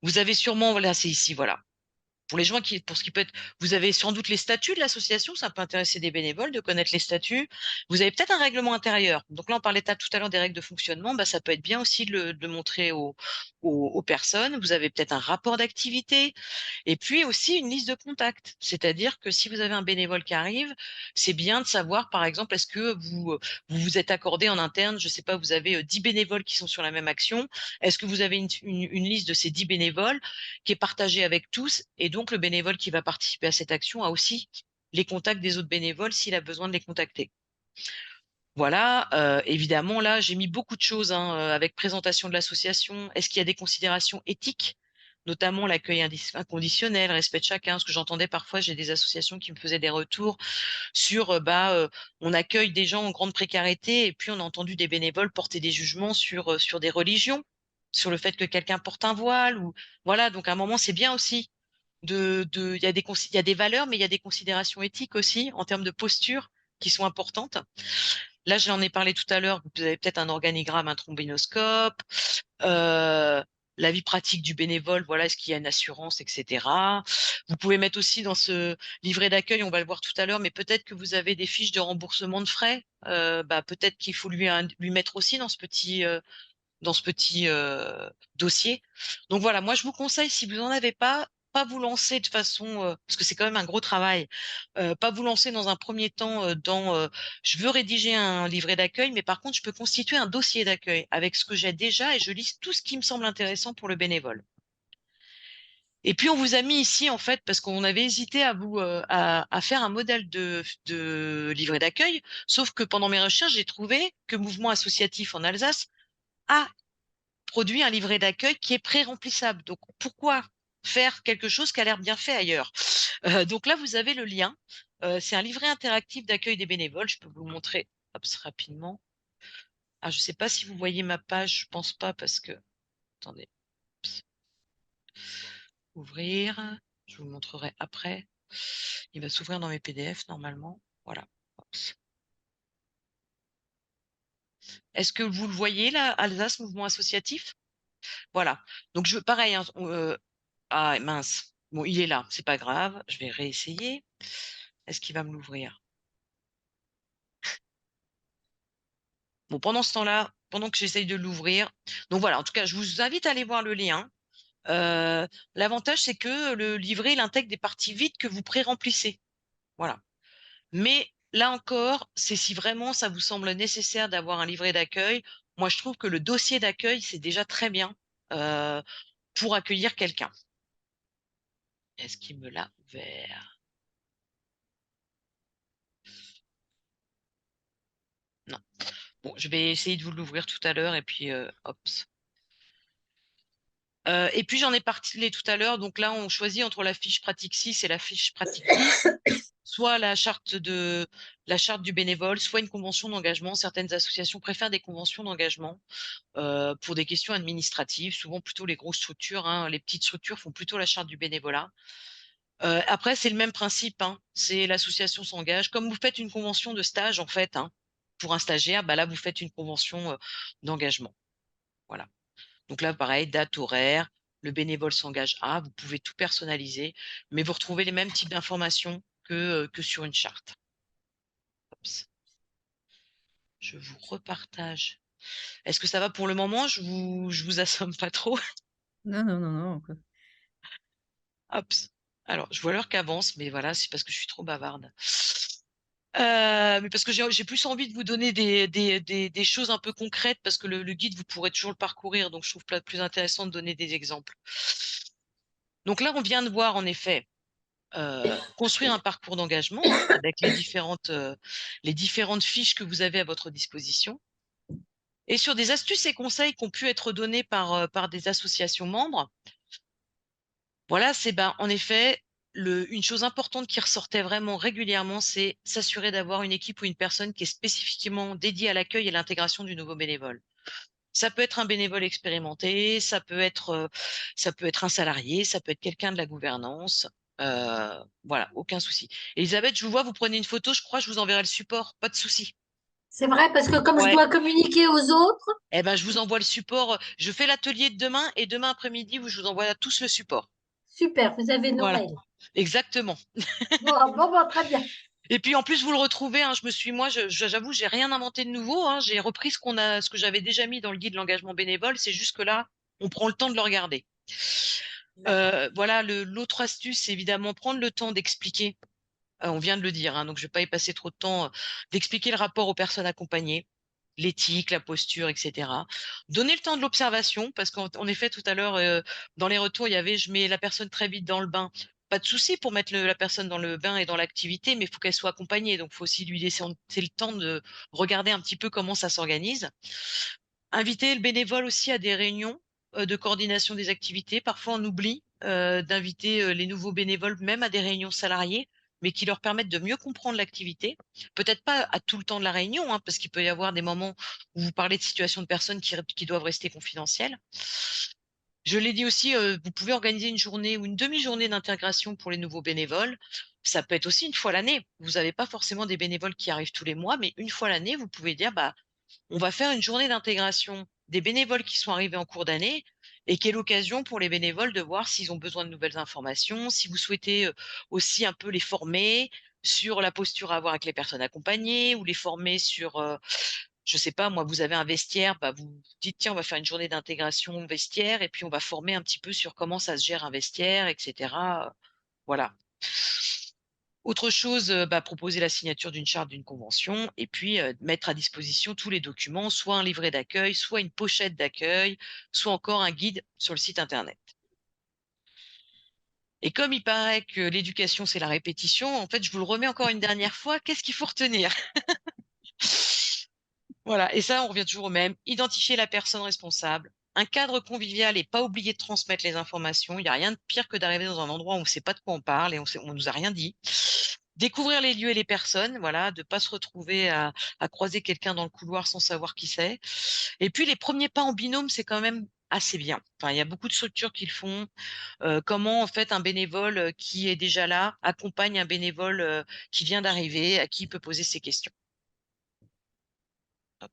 Vous avez sûrement, voilà, c'est ici, voilà, pour les gens pour ce qui peut être, vous avez sans doute les statuts de l'association, ça peut intéresser des bénévoles de connaître les statuts. Vous avez peut-être un règlement intérieur. Donc là, on parlait tout à l'heure des règles de fonctionnement, bah, ça peut être bien aussi de le montrer aux personnes. Vous avez peut-être un rapport d'activité et puis aussi une liste de contacts. C'est-à-dire que si vous avez un bénévole qui arrive, c'est bien de savoir, par exemple, est-ce que vous vous êtes accordé en interne, je sais pas, vous avez 10 bénévoles qui sont sur la même action. Est-ce que vous avez une liste de ces 10 bénévoles qui est partagée avec tous et donc le bénévole qui va participer à cette action a aussi les contacts des autres bénévoles s'il a besoin de les contacter. Voilà, évidemment, là, j'ai mis beaucoup de choses hein, avec présentation de l'association. Est-ce qu'il y a des considérations éthiques, notamment l'accueil inconditionnel, respect de chacun? Parce que j'entendais parfois, j'ai des associations qui me faisaient des retours sur, on accueille des gens en grande précarité et puis on a entendu des bénévoles porter des jugements sur des religions, sur le fait que quelqu'un porte un voile ou voilà. Donc à un moment, c'est bien aussi il y a il y a des valeurs, mais il y a des considérations éthiques aussi en termes de posture qui sont importantes. Là, j'en ai parlé tout à l'heure. Vous avez peut-être un organigramme, un trombinoscope, la vie pratique du bénévole. Voilà, est-ce qu'il y a une assurance, etc. Vous pouvez mettre aussi dans ce livret d'accueil, on va le voir tout à l'heure, mais peut-être que vous avez des fiches de remboursement de frais. Peut-être qu'il faut lui mettre aussi dans ce petit dossier. Donc voilà, moi je vous conseille, si vous n'en avez pas vous lancer de façon, parce que c'est quand même un gros travail, pas vous lancer dans un premier temps je veux rédiger un livret d'accueil, mais par contre je peux constituer un dossier d'accueil avec ce que j'ai déjà et je liste tout ce qui me semble intéressant pour le bénévole. Et puis on vous a mis ici en fait parce qu'on avait hésité à faire un modèle de livret d'accueil, sauf que pendant mes recherches j'ai trouvé que Mouvement associatif en Alsace a produit un livret d'accueil qui est pré-remplissable. Donc, pourquoi faire quelque chose qui a l'air bien fait ailleurs? Donc là, vous avez le lien. C'est un livret interactif d'accueil des bénévoles. Je peux vous le montrer rapidement. Ah, je ne sais pas si vous voyez ma page. Je pense pas parce que... Attendez. Ouvrir. Je vous le montrerai après. Il va s'ouvrir dans mes PDF normalement. Voilà. Est-ce que vous le voyez là, Alsace Mouvement Associatif? Voilà. Donc, pareil, hein, ah mince. Bon, il est là, c'est pas grave. Je vais réessayer. Est-ce qu'il va me l'ouvrir? Bon, pendant ce temps-là, pendant que j'essaye de l'ouvrir. Donc voilà, en tout cas, je vous invite à aller voir le lien. L'avantage, c'est que le livret, il intègre des parties vides que vous pré-remplissez. Voilà. Mais là encore, c'est si vraiment ça vous semble nécessaire d'avoir un livret d'accueil. Moi, je trouve que le dossier d'accueil, c'est déjà très bien pour accueillir quelqu'un. Est-ce qu'il me l'a ouvert? Non. Bon, je vais essayer de vous l'ouvrir tout à l'heure et puis hop. Et puis j'en ai parlé tout à l'heure. Donc là, on choisit entre la fiche pratique 6 et la fiche pratique 10, soit la charte du bénévole, soit une convention d'engagement. Certaines associations préfèrent des conventions d'engagement pour des questions administratives, souvent plutôt les grosses structures, hein. Les petites structures font plutôt la charte du bénévolat. Après, c'est le même principe, hein. C'est l'association s'engage. Comme vous faites une convention de stage, en fait, hein, pour un stagiaire, là, vous faites une convention d'engagement. Voilà. Donc là, pareil, date, horaire, le bénévole s'engage à, vous pouvez tout personnaliser, mais vous retrouvez les mêmes types d'informations que sur une charte. Oups. Je vous repartage. Est-ce que ça va pour le moment? Je vous assomme pas trop. Non, non, non, non. Hop. Alors, je vois l'heure qu'avance, mais voilà, c'est parce que je suis trop bavarde. Mais parce que j'ai plus envie de vous donner des choses un peu concrètes, parce que le guide, vous pourrez toujours le parcourir, donc je trouve plus intéressant de donner des exemples. Donc là, on vient de voir en effet construire un parcours d'engagement, hein, avec les différentes fiches que vous avez à votre disposition. Et sur des astuces et conseils qui ont pu être donnés par des associations membres, voilà, c'est en effet une chose importante qui ressortait vraiment régulièrement, c'est s'assurer d'avoir une équipe ou une personne qui est spécifiquement dédiée à l'accueil et l'intégration du nouveau bénévole. Ça peut être un bénévole expérimenté, ça peut être un salarié, ça peut être quelqu'un de la gouvernance. Voilà, aucun souci. Elisabeth, je vous vois, vous prenez une photo, je crois, je vous enverrai le support, pas de souci. C'est vrai, parce que comme je Ouais. dois communiquer aux autres, Eh ben, je vous envoie le support. Je fais l'atelier de demain et demain après-midi, je vous envoie à tous le support. super, vous avez nos Voilà, mails. exactement. Bon, très bien. Et puis en plus, vous le retrouvez. Hein, j'avoue, j'ai rien inventé de nouveau. Hein, j'ai repris ce que j'avais déjà mis dans le guide de l'engagement bénévole. C'est juste que là, on prend le temps de le regarder. Voilà, l'autre astuce, c'est évidemment prendre le temps d'expliquer. On vient de le dire, hein, donc je vais pas y passer trop de temps. D'expliquer le rapport aux personnes accompagnées, l'éthique, la posture, etc. Donner le temps de l'observation, parce qu'en effet, tout à l'heure, dans les retours, il y avait je mets la personne très vite dans le bain. Pas de souci pour mettre la personne dans le bain et dans l'activité, mais il faut qu'elle soit accompagnée. Donc, il faut aussi lui laisser le temps de regarder un petit peu comment ça s'organise. Inviter le bénévole aussi à des réunions de coordination des activités. Parfois, on oublie d'inviter les nouveaux bénévoles même à des réunions salariées, mais qui leur permettent de mieux comprendre l'activité. Peut-être pas à tout le temps de la réunion, hein, parce qu'il peut y avoir des moments où vous parlez de situations de personnes qui doivent rester confidentielles. Je l'ai dit aussi, vous pouvez organiser une journée ou une demi-journée d'intégration pour les nouveaux bénévoles. Ça peut être aussi une fois l'année. Vous n'avez pas forcément des bénévoles qui arrivent tous les mois, mais une fois l'année, vous pouvez dire, bah, on va faire une journée d'intégration des bénévoles qui sont arrivés en cours d'année et qui est l'occasion pour les bénévoles de voir s'ils ont besoin de nouvelles informations, si vous souhaitez aussi un peu les former sur la posture à avoir avec les personnes accompagnées ou les former sur, je sais pas, moi, vous avez un vestiaire, bah, vous dites, tiens, on va faire une journée d'intégration vestiaire et puis on va former un petit peu sur comment ça se gère un vestiaire, etc. Voilà. Autre chose, bah, proposer la signature d'une charte, d'une convention et puis, mettre à disposition tous les documents, soit un livret d'accueil, soit une pochette d'accueil, soit encore un guide sur le site internet. Et comme il paraît que l'éducation, c'est la répétition, en fait, je vous le remets encore une dernière fois, qu'est-ce qu'il faut retenir? Voilà, et ça, on revient toujours au même. Identifier la personne responsable, un cadre convivial et pas oublier de transmettre les informations. Il n'y a rien de pire que d'arriver dans un endroit où on ne sait pas de quoi on parle et on nous a rien dit. Découvrir les lieux et les personnes, voilà, de pas se retrouver à croiser quelqu'un dans le couloir sans savoir qui c'est. Et puis les premiers pas en binôme, c'est quand même assez bien. Enfin, il y a beaucoup de structures qui le font. Comment en fait un bénévole qui est déjà là accompagne un bénévole qui vient d'arriver, à qui il peut poser ses questions. Hop.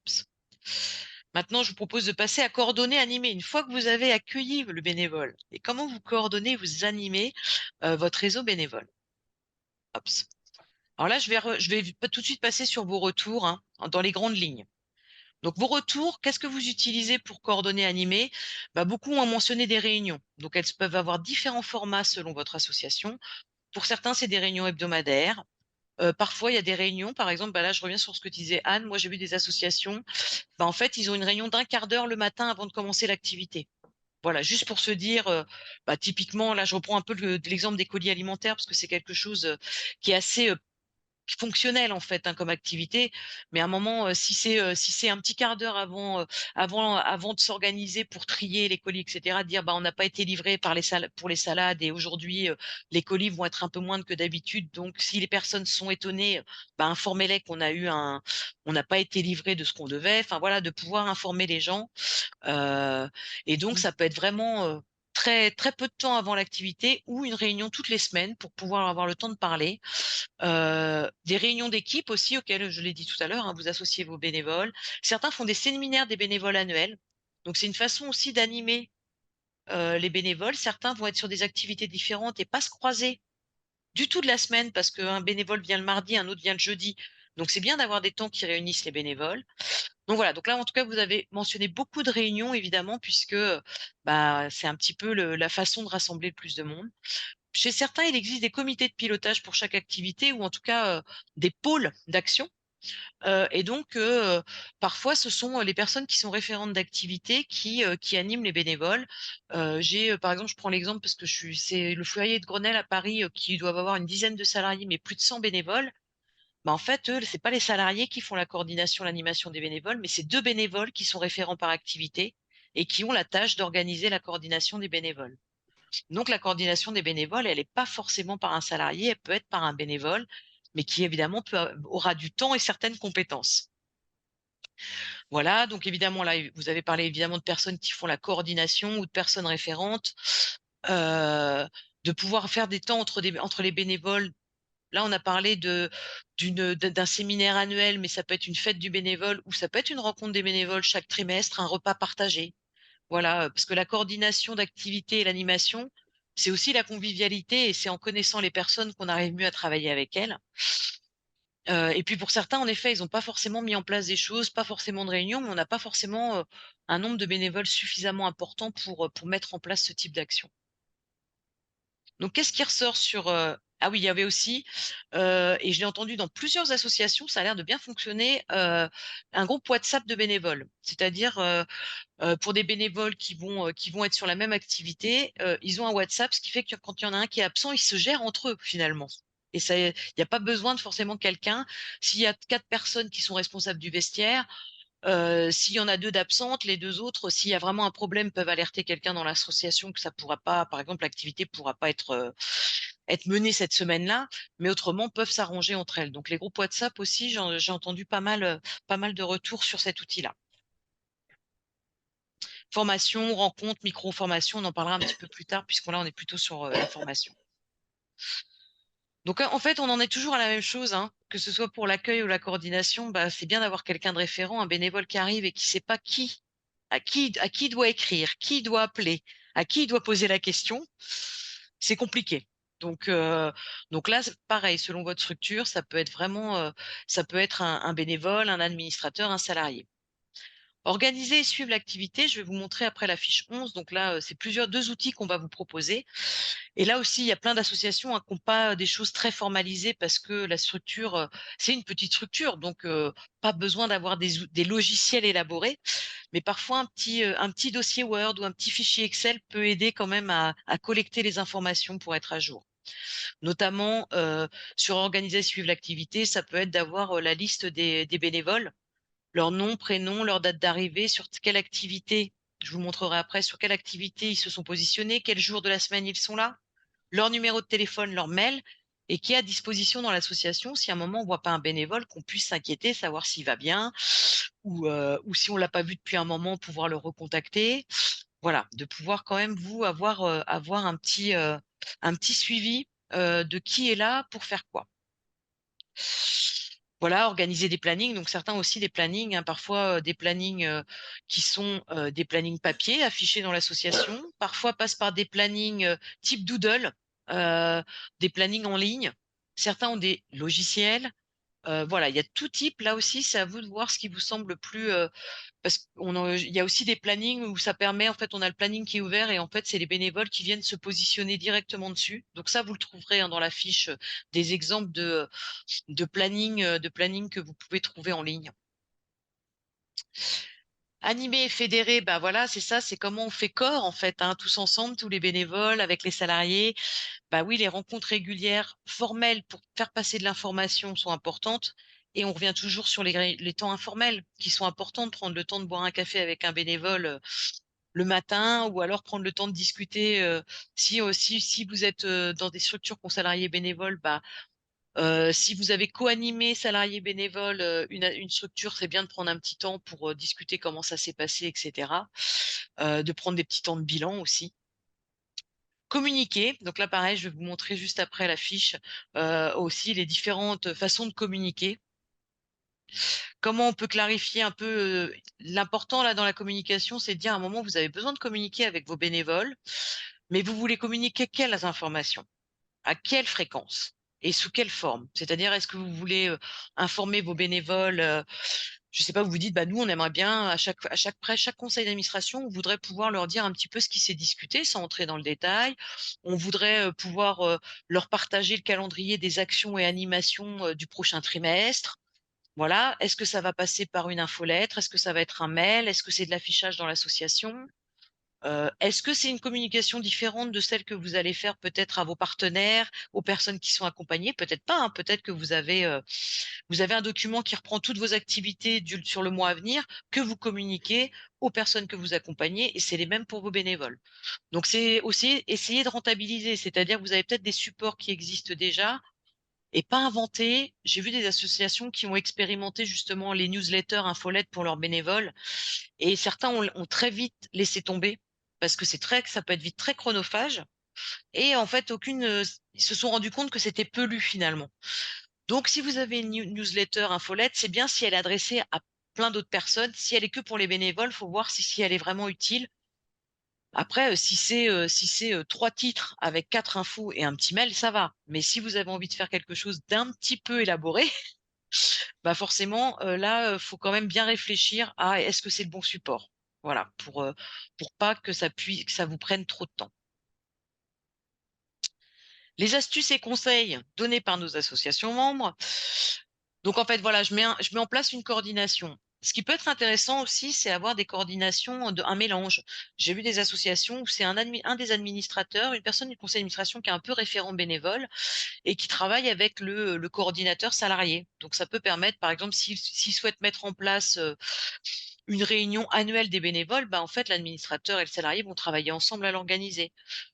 Maintenant, je vous propose de passer à coordonner, animer. Une fois que vous avez accueilli le bénévole, et comment vous coordonnez, vous animez votre réseau bénévole. Hop. Alors là, je vais tout de suite passer sur vos retours hein, dans les grandes lignes. Donc vos retours, qu'est-ce que vous utilisez pour coordonner, animer? Bah, beaucoup ont mentionné des réunions. Donc elles peuvent avoir différents formats selon votre association. Pour certains, c'est des réunions hebdomadaires. Parfois, il y a des réunions, par exemple, bah là, je reviens sur ce que disait Anne. Moi, j'ai vu des associations. Bah, en fait, ils ont une réunion d'un quart d'heure le matin avant de commencer l'activité. Voilà, juste pour se dire, bah, typiquement, là, je reprends un peu l'exemple des colis alimentaires parce que c'est quelque chose qui est assez fonctionnel en fait hein, comme activité. Mais à un moment, si c'est un petit quart d'heure avant de s'organiser pour trier les colis, etc., dire bah on n'a pas été livré pour les salades et aujourd'hui les colis vont être un peu moindres que d'habitude. Donc si les personnes sont étonnées, bah, informez-les on n'a pas été livré de ce qu'on devait. Enfin voilà, de pouvoir informer les gens. Heu et donc ça peut être vraiment, très très peu de temps avant l'activité ou une réunion toutes les semaines pour pouvoir avoir le temps de parler. Des réunions d'équipe aussi auxquelles je l'ai dit tout à l'heure, hein, vous associez vos bénévoles. Certains font des séminaires des bénévoles annuels. Donc c'est une façon aussi d'animer, les bénévoles. Certains vont être sur des activités différentes et pas se croiser du tout de la semaine parce qu'un bénévole vient le mardi, un autre vient le jeudi. Donc c'est bien d'avoir des temps qui réunissent les bénévoles. Donc voilà, donc là, en tout cas, vous avez mentionné beaucoup de réunions évidemment puisque, bah, c'est un petit peu le la façon de rassembler le plus de monde. Chez certains, il existe des comités de pilotage pour chaque activité ou en tout cas, des pôles d'action, et donc parfois ce sont, les personnes qui sont référentes d'activité qui animent les bénévoles. J'ai, par exemple, je prends l'exemple parce que c'est le foyer de Grenelle à Paris, qui doivent avoir une dizaine de salariés, mais plus de 100 bénévoles. Bah, en fait, eux, c'est pas les salariés qui font la coordination, l'animation des bénévoles, mais c'est 2 bénévoles qui sont référents par activité et qui ont la tâche d'organiser la coordination des bénévoles. Donc la coordination des bénévoles, elle est pas forcément par un salarié, elle peut être par un bénévole, mais qui évidemment aura du temps et certaines compétences. Voilà, donc évidemment là, vous avez parlé évidemment de personnes qui font la coordination ou de personnes référentes, heu, de pouvoir faire des temps entre les bénévoles. Là, on a parlé d'un séminaire annuel, mais ça peut être une fête du bénévole ou ça peut être une rencontre des bénévoles chaque trimestre, un repas partagé. Voilà, parce que la coordination d'activités et l'animation, c'est aussi la convivialité et c'est en connaissant les personnes qu'on arrive mieux à travailler avec elles. Et puis pour certains, en effet, ils n'ont pas forcément mis en place des choses, pas forcément de réunions, mais on n'a pas forcément, un nombre de bénévoles suffisamment important pour mettre en place ce type d'action. Donc qu'est-ce qui ressort sur, ah oui, il y avait aussi, et je l'ai entendu dans plusieurs associations, ça a l'air de bien fonctionner, un groupe WhatsApp de bénévoles. C'est-à-dire, pour des bénévoles qui vont être sur la même activité, ils ont un WhatsApp, ce qui fait que quand il y en a un qui est absent, ils se gèrent entre eux finalement et ça il y a pas besoin de forcément quelqu'un. S'il y a 4 personnes qui sont responsables du vestiaire, s'il y en a 2 d'absentes, les 2 autres, s'il y a vraiment un problème, peuvent alerter quelqu'un dans l'association que ça pourra pas par exemple, l'activité pourra pas être menée cette semaine-là, mais autrement peuvent s'arranger entre elles. Donc les groupes WhatsApp aussi, j'ai entendu pas mal de retours sur cet outil-là. formation, rencontre, micro-formation, on en parlera un petit peu plus tard, puisqu'on là, on est plutôt sur la formation. Donc, en fait, on en est toujours à la même chose, hein, que ce soit pour l'accueil ou la coordination, bah, c'est bien d'avoir quelqu'un de référent, un bénévole qui arrive et qui sait pas à qui il doit écrire, qui il doit appeler, à qui il doit poser la question. C'est compliqué. Donc là, c'est pareil, selon votre structure, ça peut être vraiment, ça peut être un bénévole, un administrateur, un salarié. Organiser et suivre l'activité, je vais vous montrer après la fiche 11. Donc là, c'est deux outils qu'on va vous proposer. Et là aussi, il y a plein d'associations, hein, qui n'ont pas des choses très formalisées parce que la structure, c'est une petite structure, donc pas besoin d'avoir des logiciels élaborés. Mais parfois, un petit dossier Word ou un petit fichier Excel peut aider quand même à collecter les informations pour être à jour. Notamment, sur organiser et suivre l'activité, ça peut être d'avoir la liste des bénévoles, leur nom, prénom, leur date d'arrivée, sur quelle activité, je vous montrerai après, sur quelle activité ils se sont positionnés, quel jour de la semaine ils sont là, leur numéro de téléphone, leur mail, et qui est à disposition dans l'association si à un moment on voit pas un bénévole, qu'on puisse s'inquiéter, savoir s'il va bien, ou si on l'a pas vu depuis un moment, pouvoir le recontacter. Voilà, de pouvoir quand même vous avoir un petit suivi de qui est là pour faire quoi. Voilà, organiser des plannings. Donc certains aussi des plannings, hein, parfois des plannings qui sont des plannings papier affichés dans l'association. Parfois passent par des plannings type Doodle, euh, des plannings en ligne. Certains ont des logiciels. Voilà, il y a tout type. Là aussi, c'est à vous de voir ce qui vous semble le plus. Parce il y a aussi des plannings où ça permet, en fait, on a le planning qui est ouvert et en fait, c'est les bénévoles qui viennent se positionner directement dessus. Donc ça, vous le trouverez, hein, dans la fiche, des exemples de planning que vous pouvez trouver en ligne. Animer et fédérer, bah voilà, c'est ça, c'est comment on fait corps en fait, hein, tous ensemble, tous les bénévoles avec les salariés. Bah oui, les rencontres régulières, formelles pour faire passer de l'information sont importantes. Et on revient toujours sur les temps informels qui sont importants, de prendre le temps de boire un café avec un bénévole le matin, ou alors prendre le temps de discuter. Si vous êtes dans des structures pour salariés bénévoles, bah si vous avez co-animé salarié bénévole une structure, c'est bien de prendre un petit temps pour discuter comment ça s'est passé, etc. De prendre des petits temps de bilan aussi. Communiquer, donc là pareil, je vais vous montrer juste après la fiche aussi les différentes façons de communiquer. Comment on peut clarifier un peu l'important là dans la communication, c'est de dire à un moment vous avez besoin de communiquer avec vos bénévoles, mais vous voulez communiquer quelles informations? À quelle fréquence et sous quelle forme? C'est-à-dire, est-ce que vous voulez informer vos bénévoles, je sais pas, vous vous dites, bah nous, on aimerait bien après chaque conseil d'administration, on voudrait pouvoir leur dire un petit peu ce qui s'est discuté sans entrer dans le détail. On voudrait pouvoir leur partager le calendrier des actions et animations du prochain trimestre. Voilà. Est-ce que ça va passer par une infolettre? Est-ce que ça va être un mail? Est-ce que c'est de l'affichage dans l'association? Est-ce que c'est une communication différente de celle que vous allez faire peut-être à vos partenaires, aux personnes qui sont accompagnées? Peut-être pas, hein, peut-être que vous avez un document qui reprend toutes vos activités sur le mois à venir, que vous communiquez aux personnes que vous accompagnez, et c'est les mêmes pour vos bénévoles. Donc c'est aussi essayer de rentabiliser, c'est-à-dire que vous avez peut-être des supports qui existent déjà et pas inventer. J'ai vu des associations qui ont expérimenté justement les newsletters, infolettes pour leurs bénévoles, et certains ont très vite laissé tomber parce que ça peut être vite très chronophage, et en fait ils se sont rendus compte que c'était peu lu finalement. Donc si vous avez une newsletter infolette, c'est bien si elle est adressée à plein d'autres personnes. Si elle est que pour les bénévoles, faut voir si elle est vraiment utile. Après, si c'est 3 titres avec 4 infos et un petit mail, ça va. Mais si vous avez envie de faire quelque chose d'un petit peu élaboré, bah forcément, là, faut quand même bien réfléchir à est-ce que c'est le bon support? Voilà, pour pas que que ça vous prenne trop de temps. Les astuces et conseils donnés par nos associations membres. Donc en fait, voilà, je mets en place une coordination. Ce qui peut être intéressant aussi, c'est avoir des coordinations, un mélange. J'ai vu des associations où c'est un des administrateurs, une personne du conseil d'administration qui est un peu référent bénévole et qui travaille avec le coordinateur salarié. Donc ça peut permettre, par exemple, s'il souhaite mettre en place une réunion annuelle des bénévoles, bah, en fait, l'administrateur et le salarié vont travailler ensemble à l'organiser.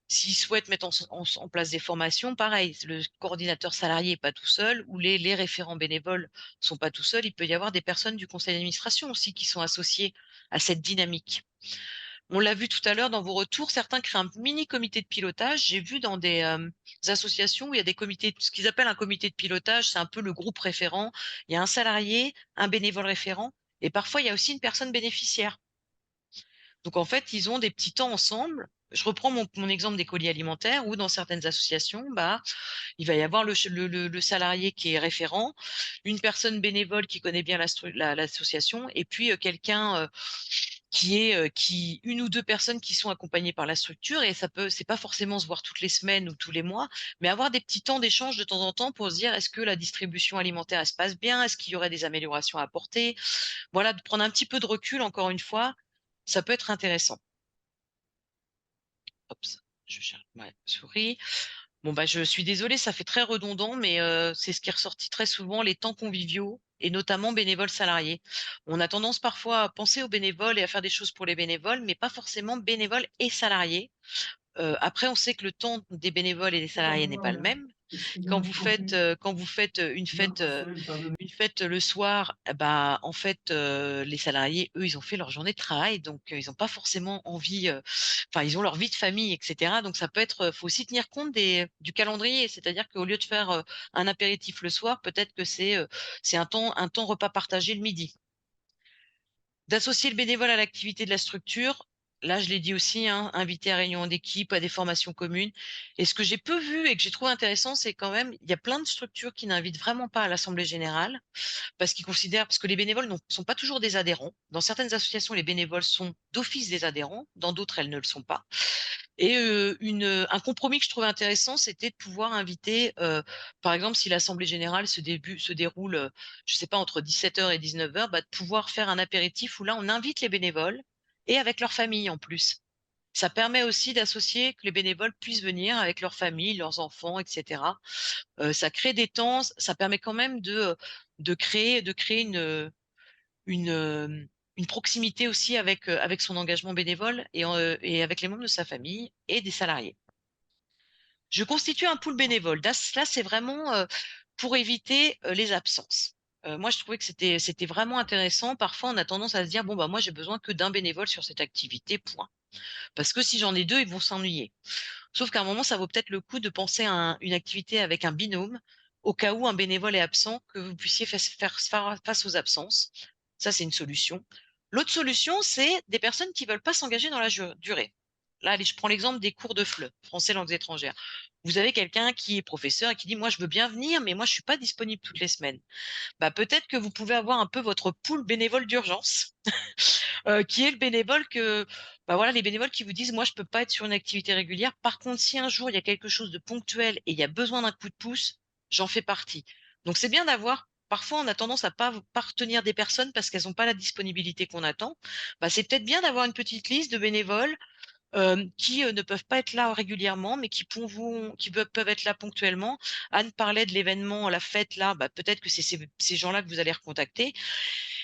S'ils souhaitent mettre en place des formations, pareil, le coordinateur salarié n'est pas tout seul, ou les référents bénévoles sont pas tout seuls. Il peut y avoir des personnes du conseil d'administration aussi qui sont associées à cette dynamique. On l'a vu tout à l'heure dans vos retours, certains créent un mini comité de pilotage. J'ai vu dans des associations où il y a des comités, ce qu'ils appellent un comité de pilotage, c'est un peu le groupe référent. Il y a un salarié, un bénévole référent, et parfois il y a aussi une personne bénéficiaire. Donc en fait, ils ont des petits temps ensemble. Je reprends mon exemple des colis alimentaires où dans certaines associations, bah, il va y avoir le salarié qui est référent, une personne bénévole qui connaît bien l'association, et puis quelqu'un une ou deux personnes qui sont accompagnées par la structure. Et c'est pas forcément se voir toutes les semaines ou tous les mois, mais avoir des petits temps d'échange de temps en temps pour se dire est-ce que la distribution alimentaire elle se passe bien, est-ce qu'il y aurait des améliorations à apporter. Voilà, de prendre un petit peu de recul encore une fois, ça peut être intéressant. Hop, je cherche ma souris. Bon, bah, je suis désolée, ça fait très redondant, mais c'est ce qui est ressorti très souvent, les temps conviviaux et notamment bénévoles salariés. On a tendance parfois à penser aux bénévoles et à faire des choses pour les bénévoles, mais pas forcément bénévoles et salariés. Après, on sait que le temps des bénévoles et des salariés n'est pas le même. Quand vous faites une fête le soir, bah, en fait, les salariés, eux, ils ont fait leur journée de travail, donc ils n'ont pas forcément envie, enfin, ils ont leur vie de famille, et cetera. Donc ça peut être, faut aussi tenir compte du calendrier. C'est-à-dire qu'au lieu de faire, un apéritif le soir, peut-être que c'est un temps repas partagé le midi. D'associer le bénévole à l'activité de la structure, là, je l'ai dit aussi, hein, inviter à réunion d'équipe, à des formations communes. Et ce que j'ai peu vu et que j'ai trouvé intéressant, c'est quand même, il y a plein de structures qui n'invitent vraiment pas à l'assemblée générale parce que les bénévoles ne sont pas toujours des adhérents. Dans certaines associations, les bénévoles sont d'office des adhérents, dans d'autres, elles ne le sont pas. Et un compromis que je trouvais intéressant, c'était de pouvoir inviter, par exemple, si l'assemblée générale se déroule, je sais pas, entre 17h et 19h, bah, de pouvoir faire un apéritif où là, on invite les bénévoles et avec leur famille en plus. Ça permet aussi d'associer que les bénévoles puissent venir avec leur famille, leurs enfants, et cetera. Ça crée des temps, ça permet quand même de créer une proximité aussi avec son engagement bénévole et avec les membres de sa famille et des salariés. Je constitue un pool bénévole. Là, c'est vraiment pour éviter les absences. Moi, je trouvais que c'était vraiment intéressant. Parfois, on a tendance à se dire, bon, bah, moi, j'ai besoin que d'un bénévole sur cette activité, point. Parce que si j'en ai deux, ils vont s'ennuyer. Sauf qu'à un moment, ça vaut peut-être le coup de penser à une activité avec un binôme, au cas où un bénévole est absent, que vous puissiez faire face aux absences. Ça, c'est une solution. L'autre solution, c'est des personnes qui veulent pas s'engager dans la durée. Là, allez, je prends l'exemple des cours de FLE, français langues étrangères. Vous avez quelqu'un qui est professeur et qui dit, moi, je veux bien venir, mais moi, je suis pas disponible toutes les semaines. Bah, peut-être que vous pouvez avoir un peu votre pool bénévole d'urgence, qui est le bénévole bah voilà, les bénévoles qui vous disent, moi, je peux pas être sur une activité régulière. Par contre, si un jour il y a quelque chose de ponctuel et il y a besoin d'un coup de pouce, j'en fais partie. Donc, c'est bien d'avoir. Parfois, on a tendance à pas retenir des personnes parce qu'elles n'ont pas la disponibilité qu'on attend. Bah, c'est peut-être bien d'avoir une petite liste de bénévoles qui ne peuvent pas être là régulièrement, mais qui peuvent être là ponctuellement. Anne parlait de l'événement, la fête là, bah, peut-être que c'est ces gens-là que vous allez recontacter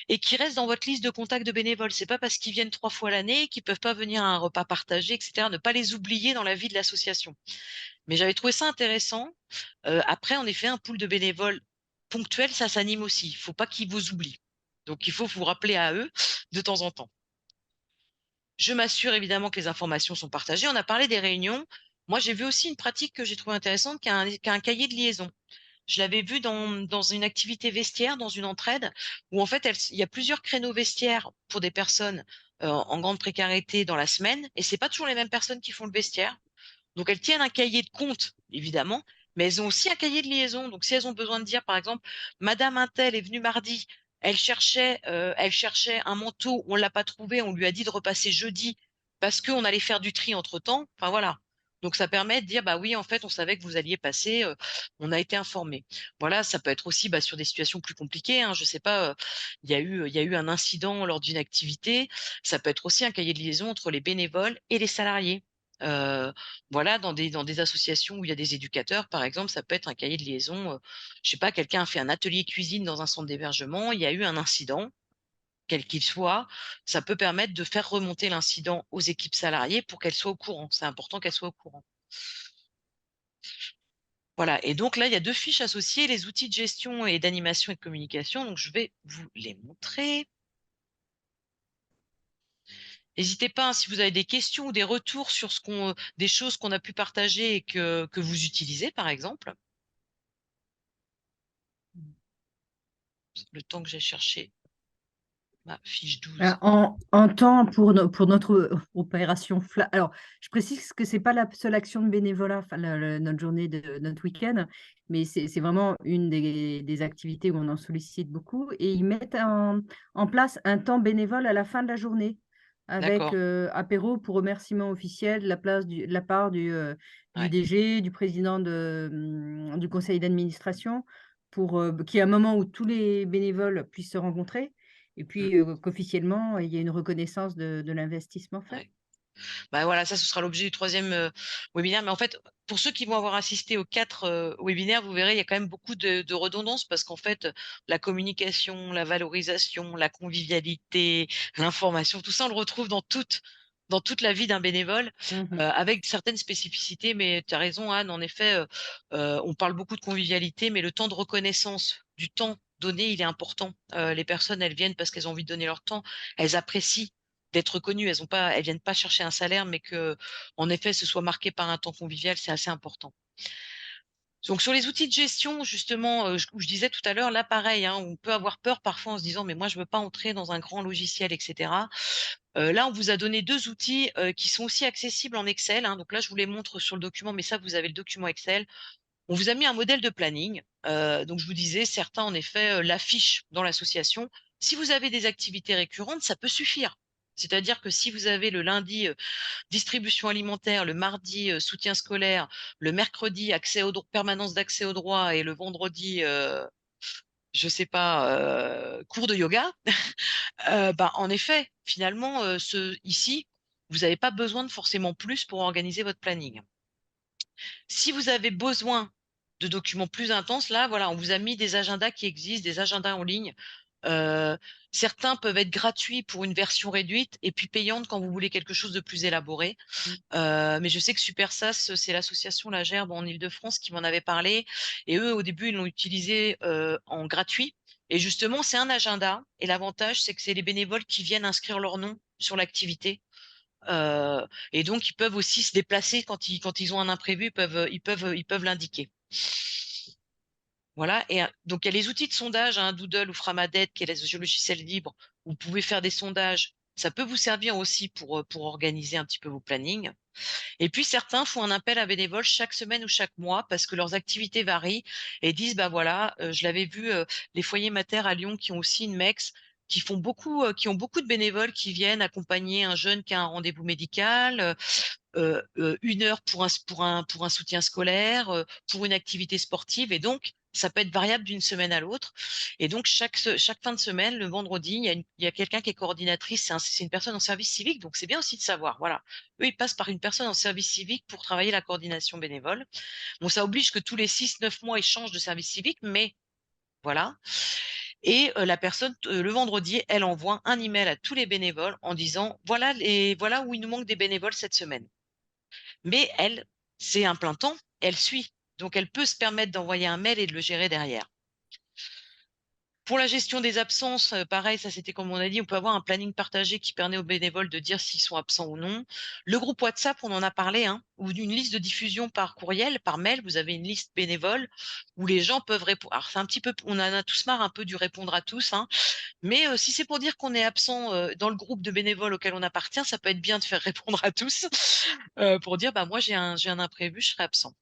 et qui restent dans votre liste de contacts de bénévoles. C'est pas parce qu'ils viennent 3 fois l'année qu'ils peuvent pas venir à un repas partagé, etc. Ne pas les oublier dans la vie de l'association. Mais j'avais trouvé ça intéressant. Après, en effet, un pool de bénévoles ponctuels, ça s'anime aussi. Il faut pas qu'ils vous oublient. Donc, il faut vous rappeler à eux de temps en temps. Je m'assure évidemment que les informations sont partagées. On a parlé des réunions. Moi, j'ai vu aussi une pratique que j'ai trouvée intéressante, qui est un cahier de liaison. Je l'avais vu dans une activité vestiaire, dans une entraide, où en fait, il y a plusieurs créneaux vestiaires pour des personnes en grande précarité dans la semaine, et c'est pas toujours les mêmes personnes qui font le vestiaire. Donc, elles tiennent un cahier de compte, évidemment, mais elles ont aussi un cahier de liaison. Donc, si elles ont besoin de dire, par exemple, Madame Untel est venue mardi, elle cherchait un manteau, on l'a pas trouvé, on lui a dit de repasser jeudi parce qu'on allait faire du tri entre-temps. Enfin, voilà. Donc, ça permet de dire, bah oui, en fait, on savait que vous alliez passer, on a été informé. Voilà, ça peut être aussi sur des situations plus compliquées. Hein, je sais pas, il y a eu un incident lors d'une activité. Ça peut être aussi un cahier de liaison entre les bénévoles et les salariés. Euh, voilà, dans des associations où il y a des éducateurs, par exemple, ça peut être un cahier de liaison. Je sais pas, quelqu'un a fait un atelier cuisine dans un centre d'hébergement, il y a eu un incident, quel qu'il soit, ça peut permettre de faire remonter l'incident aux équipes salariées pour qu'elles soient au courant. C'est important qu'elles soient au courant. Voilà. Et donc là, il y a deux fiches associées, les outils de gestion et d'animation et de communication. Donc je vais vous les montrer. N'hésitez pas, hein, si vous avez des questions ou des retours sur des choses qu'on a pu partager et que vous utilisez, par exemple. Le temps que j'ai cherché ma fiche 12. En temps pour notre opération Alors, je précise que c'est pas la seule action de bénévolat, enfin, notre journée de notre week-end, mais c'est vraiment une des activités où on en sollicite beaucoup. Et ils mettent en place un temps bénévole à la fin de la journée, avec D'accord. apéro pour remerciement officiel de la part du Ouais. DG, du président du conseil d'administration, pour qu'il y ait un moment où tous les bénévoles puissent se rencontrer. Et Mmh. puis, qu'officiellement, il y a une reconnaissance de l'investissement fait. Ouais. Bah, voilà, ça, ce sera l'objet du 3e, webinaire. Mais en fait, pour ceux qui vont avoir assisté aux 4, webinaires, vous verrez, il y a quand même beaucoup de redondance parce qu'en fait, la communication, la valorisation, la convivialité, l'information, tout ça, on le retrouve dans toute la vie d'un bénévole, Mmh. avec certaines spécificités. Mais tu as raison, Anne, en effet, on parle beaucoup de convivialité, mais le temps de reconnaissance du temps donné, il est important. Les personnes, elles viennent parce qu'elles ont envie de donner leur temps. Elles apprécient d'être reconnues. Elles viennent pas chercher un salaire, mais que, en effet, ce soit marqué par un temps convivial, c'est assez important. Donc sur les outils de gestion justement, où je disais tout à l'heure, là pareil, hein, on peut avoir peur parfois en se disant: «Mais moi je veux pas entrer dans un grand logiciel et cetera». Là, on vous a donné 2 outils, qui sont aussi accessibles en Excel, hein. Donc là, je vous les montre sur le document, mais ça, vous avez le document Excel. On vous a mis un modèle de planning. Donc je vous disais, certains en effet, l'affichent dans l'association. Si vous avez des activités récurrentes, ça peut suffire. C'est-à-dire que si vous avez le lundi, distribution alimentaire, le mardi, soutien scolaire, le mercredi, permanence d'accès aux droits et le vendredi, je sais pas, cours de yoga, bah, en effet, finalement, ici, vous n'avez pas besoin de forcément plus pour organiser votre planning. Si vous avez besoin de documents plus intenses, là, voilà, on vous a mis des agendas qui existent, des agendas en ligne. Heu, Certains peuvent être gratuits pour une version réduite et puis payantes quand vous voulez quelque chose de plus élaboré. Mmh. Mais je sais que Supersas, c'est l'association La Gerbe en Île-de-France qui m'en avait parlé et eux, au début, ils l'ont utilisé, en gratuit et justement, c'est un agenda et l'avantage, c'est que c'est les bénévoles qui viennent inscrire leur nom sur l'activité. Et donc ils peuvent aussi se déplacer quand ils ont un imprévu, ils peuvent l'indiquer. Voilà et donc il y a les outils de sondage, hein, Doodle ou Framadette qui est le logiciel libre où vous pouvez faire des sondages. Ça peut vous servir aussi pour organiser un petit peu vos plannings. Et puis certains font un appel à bénévoles chaque semaine ou chaque mois parce que leurs activités varient et disent: «Bah, voilà, je l'avais vu, les foyers Mater à Lyon qui ont aussi une MEX, qui ont beaucoup de bénévoles qui viennent accompagner un jeune qui a un rendez-vous médical, 1 heure pour un soutien scolaire, pour une activité sportive et donc ça peut être variable d'une semaine à l'autre et donc chaque fin de semaine, le vendredi, il y a quelqu'un qui est coordinatrice, c'est une personne en service civique, donc c'est bien aussi de savoir, voilà. Eux, ils passent par une personne en service civique pour travailler la coordination bénévole. Bon, ça oblige que tous les 6 9 mois, ils changent de service civique, mais voilà et la personne, le vendredi, elle envoie un email à tous les bénévoles en disant: «Voilà où il nous manque des bénévoles cette semaine». Mais elle, c'est un plein temps, elle suit. Donc elle peut se permettre d'envoyer un mail et de le gérer derrière. Pour la gestion des absences, pareil, ça c'était comme on a dit, on peut avoir un planning partagé qui permet aux bénévoles de dire s'ils sont absents ou non. Le groupe WhatsApp, on en a parlé, hein, ou d'une liste de diffusion par courriel, par mail, vous avez une liste bénévole où les gens peuvent répondre. Alors c'est un petit peu, on en a tous marre un peu du répondre à tous, hein, mais si c'est pour dire qu'on est absent dans le groupe de bénévoles auquel on appartient, ça peut être bien de faire répondre à tous pour dire bah moi j'ai un imprévu, je serai absent.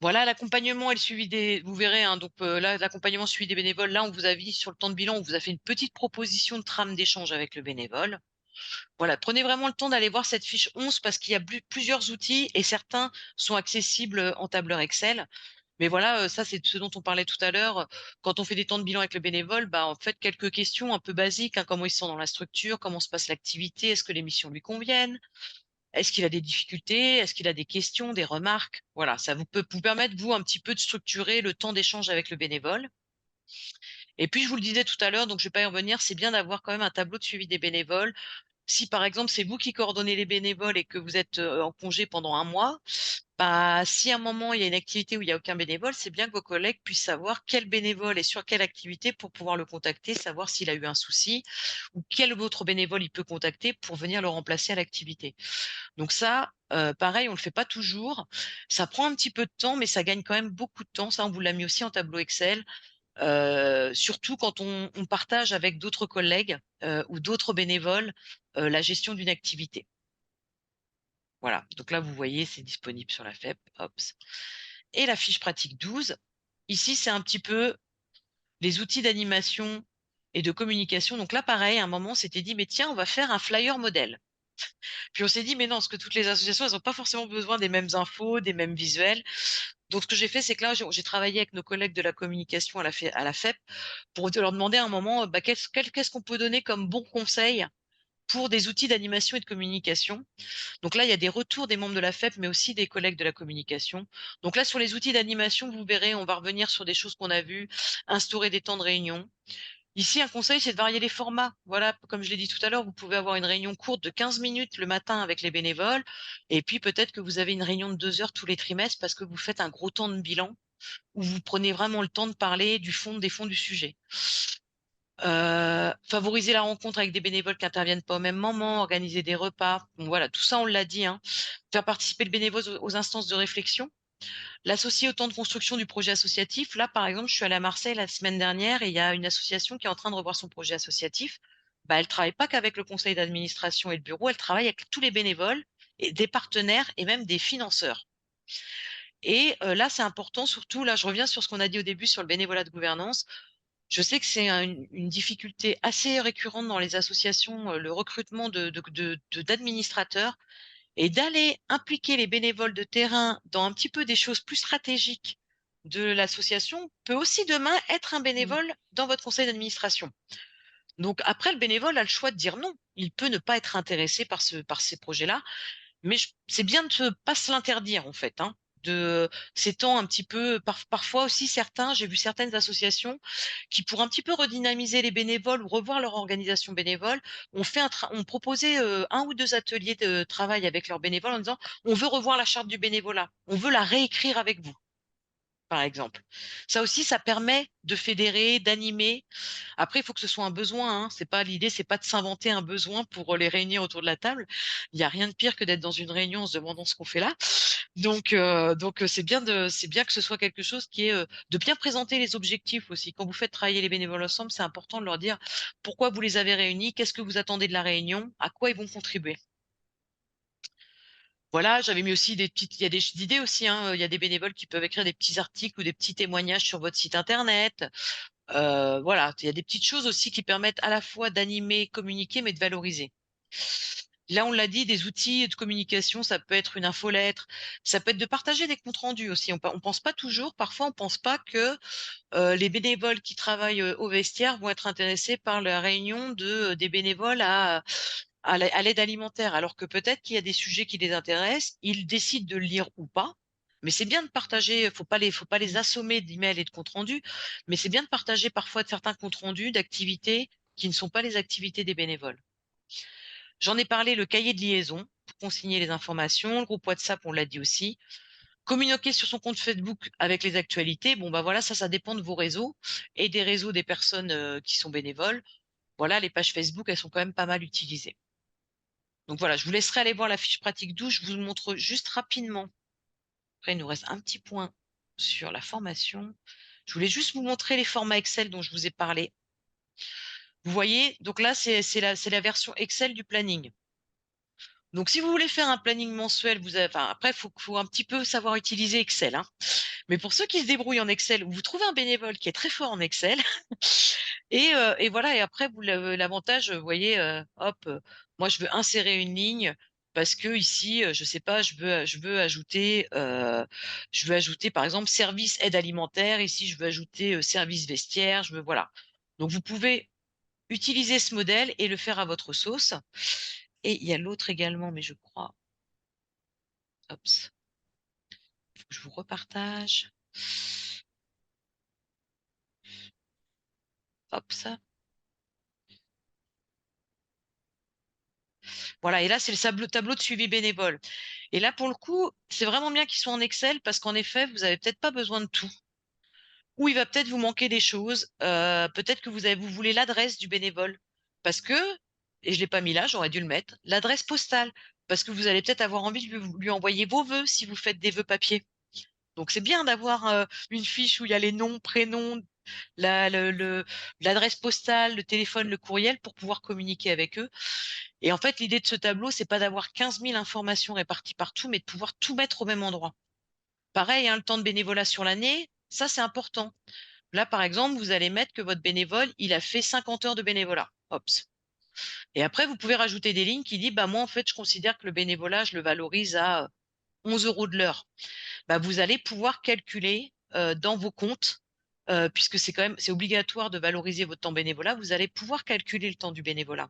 Voilà, l'accompagnement et le suivi des vous verrez, hein, donc là, l'accompagnement suivi des bénévoles, là, on vous a dit sur le temps de bilan, on vous a fait une petite proposition de trame d'échange avec le bénévole. Voilà, prenez vraiment le temps d'aller voir cette fiche 11 parce qu'il y a plusieurs outils et certains sont accessibles, en tableur Excel. Mais voilà, ça, c'est ce dont on parlait tout à l'heure. Quand on fait des temps de bilan avec le bénévole, bah, en fait, quelques questions un peu basiques, hein, comment ils sont dans la structure, comment se passe l'activité, est-ce que les missions lui conviennent? Est-ce qu'il a des difficultés? Est-ce qu'il a des questions, des remarques? Voilà, ça peut vous permettre, vous, un petit peu de structurer le temps d'échange avec le bénévole. Et puis, je vous le disais tout à l'heure, donc je vais pas y revenir, c'est bien d'avoir quand même un tableau de suivi des bénévoles. Si, par exemple, c'est vous qui coordonnez les bénévoles et que vous êtes en congé pendant un mois, bah, si à un moment il y a une activité où il n'y a aucun bénévole, c'est bien que vos collègues puissent savoir quel bénévole est sur quelle activité pour pouvoir le contacter, savoir s'il a eu un souci ou quel autre bénévole il peut contacter pour venir le remplacer à l'activité. Donc ça, pareil, on le fait pas toujours. Ça prend un petit peu de temps, mais ça gagne quand même beaucoup de temps. Ça, on vous l'a mis aussi en tableau Excel, surtout quand on partage avec d'autres collègues, ou d'autres bénévoles, la gestion d'une activité. Voilà, donc là, vous voyez, c'est disponible sur la FEP, hop. Et la fiche pratique 12, ici, c'est un petit peu les outils d'animation et de communication. Donc là, pareil, à un moment, on s'était dit: «Mais tiens, on va faire un flyer modèle». Puis on s'est dit: «Mais non, parce que toutes les associations, elles ont pas forcément besoin des mêmes infos, des mêmes visuels». Donc ce que j'ai fait, c'est que là, j'ai travaillé avec nos collègues de la communication à la FEP pour leur demander à un moment, bah, qu'est-ce qu'on peut donner comme bons conseils pour des outils d'animation et de communication. Donc là, il y a des retours des membres de la FEP, mais aussi des collègues de la communication. Donc là, sur les outils d'animation, vous verrez, on va revenir sur des choses qu'on a vues, instaurer des temps de réunion. Ici, un conseil, c'est de varier les formats. Voilà, comme je l'ai dit tout à l'heure, vous pouvez avoir une réunion courte de 15 minutes le matin avec les bénévoles, et puis peut-être que vous avez une réunion de 2 heures tous les trimestres parce que vous faites un gros temps de bilan où vous prenez vraiment le temps de parler des fonds du sujet. Favoriser la rencontre avec des bénévoles qui interviennent pas au même moment, organiser des repas. Donc voilà, tout ça, on l'a dit, hein. Faire participer le bénévole aux instances de réflexion. L'associer au temps de construction du projet associatif. Là, par exemple, je suis allée à Marseille la semaine dernière et il y a une association qui est en train de revoir son projet associatif. Bah, elle travaille pas qu'avec le conseil d'administration et le bureau, elle travaille avec tous les bénévoles et des partenaires et même des financeurs. Et là, c'est important, surtout, là, je reviens sur ce qu'on a dit au début sur le bénévolat de gouvernance. Je sais que c'est une difficulté assez récurrente dans les associations, le recrutement d'administrateurs, et d'aller impliquer les bénévoles de terrain dans un petit peu des choses plus stratégiques de l'association peut aussi demain être un bénévole dans votre conseil d'administration. Donc après, le bénévole a le choix de dire non. Il peut ne pas être intéressé par ces projets-là, mais c'est bien de pas se l'interdire en fait, hein, de ces temps un petit peu parfois aussi certains, j'ai vu certaines associations qui, pour un petit peu redynamiser les bénévoles ou revoir leur organisation bénévole, ont proposé, 1 ou 2 ateliers de travail avec leurs bénévoles en disant: «On veut revoir la charte du bénévolat, on veut la réécrire avec vous», par exemple. Ça aussi, ça permet de fédérer, d'animer. Après, il faut que ce soit un besoin, hein. C'est pas l'idée, c'est pas de s'inventer un besoin pour les réunir autour de la table. Il y a rien de pire que d'être dans une réunion en se demandant ce qu'on fait là. Donc, c'est bien que ce soit quelque chose qui est, de bien présenter les objectifs aussi. Quand vous faites travailler les bénévoles ensemble, c'est important de leur dire pourquoi vous les avez réunis, qu'est-ce que vous attendez de la réunion, à quoi ils vont contribuer. Voilà, j'avais mis aussi il y a des idées aussi, hein, il y a des bénévoles qui peuvent écrire des petits articles ou des petits témoignages sur votre site internet. Voilà, il y a des petites choses aussi qui permettent à la fois d'animer, communiquer, mais de valoriser. Là, on l'a dit, des outils de communication, ça peut être une infolettre, ça peut être de partager des comptes rendus aussi. On pense pas toujours, parfois on pense pas que, les bénévoles qui travaillent, au vestiaire vont être intéressés par la réunion des bénévoles à l'aide alimentaire. Alors que peut-être qu'il y a des sujets qui les intéressent, ils décident de le lire ou pas. Mais c'est bien de partager, faut pas les assommer d'emails et de comptes rendus, mais c'est bien de partager parfois certains comptes rendus d'activités qui ne sont pas les activités des bénévoles. J'en ai parlé, le cahier de liaison pour consigner les informations, le groupe WhatsApp, on l'a dit aussi. Communiquer sur son compte Facebook avec les actualités, bon, bah, voilà, ça dépend de vos réseaux et des réseaux des personnes, qui sont bénévoles. Voilà, les pages Facebook, elles sont quand même pas mal utilisées. Donc voilà, je vous laisserai aller voir la fiche pratique 12. Je vous montre juste rapidement. Après, il nous reste un petit point sur la formation. Je voulais juste vous montrer les formats Excel dont je vous ai parlé. Vous voyez, donc là, c'est la version Excel du planning. Donc, si vous voulez faire un planning mensuel, enfin, après, faut un petit peu savoir utiliser Excel, hein. Mais pour ceux qui se débrouillent en Excel, vous trouvez un bénévole qui est très fort en Excel et voilà, et après l'avantage, vous voyez, hop, moi je veux insérer une ligne parce que ici, je sais pas, je veux ajouter par exemple service aide alimentaire, ici je veux ajouter, service vestiaire, je veux voilà. Donc vous pouvez utiliser ce modèle et le faire à votre sauce, et il y a l'autre également, mais je crois, hop, faut que je vous repartage. Hop ça. Voilà, et là, c'est le tableau de suivi bénévole. Et là, pour le coup, c'est vraiment bien qu'ils soient en Excel parce qu'en effet, vous avez peut-être pas besoin de tout. Ou il va peut-être vous manquer des choses. Peut-être que vous voulez l'adresse du bénévole. Parce que, et je l'ai pas mis là, j'aurais dû le mettre, l'adresse postale. Parce que vous allez peut-être avoir envie de lui envoyer vos vœux si vous faites des vœux papier. Donc c'est bien d'avoir une fiche où il y a les noms, prénoms, l'adresse postale, le téléphone, le courriel pour pouvoir communiquer avec eux. Et en fait, l'idée de ce tableau, c'est pas d'avoir 15 000 informations réparties partout, mais de pouvoir tout mettre au même endroit. Pareil, hein, le temps de bénévolat sur l'année, ça c'est important. Là, par exemple, vous allez mettre que votre bénévole, il a fait 50 heures de bénévolat. Hops. Et après, vous pouvez rajouter des lignes qui disent, bah, moi, en fait, je considère que le bénévolat, je le valorise à 11 euros de l'heure. Bah, vous allez pouvoir calculer dans vos comptes, puisque c'est obligatoire de valoriser votre temps bénévolat, vous allez pouvoir calculer le temps du bénévolat.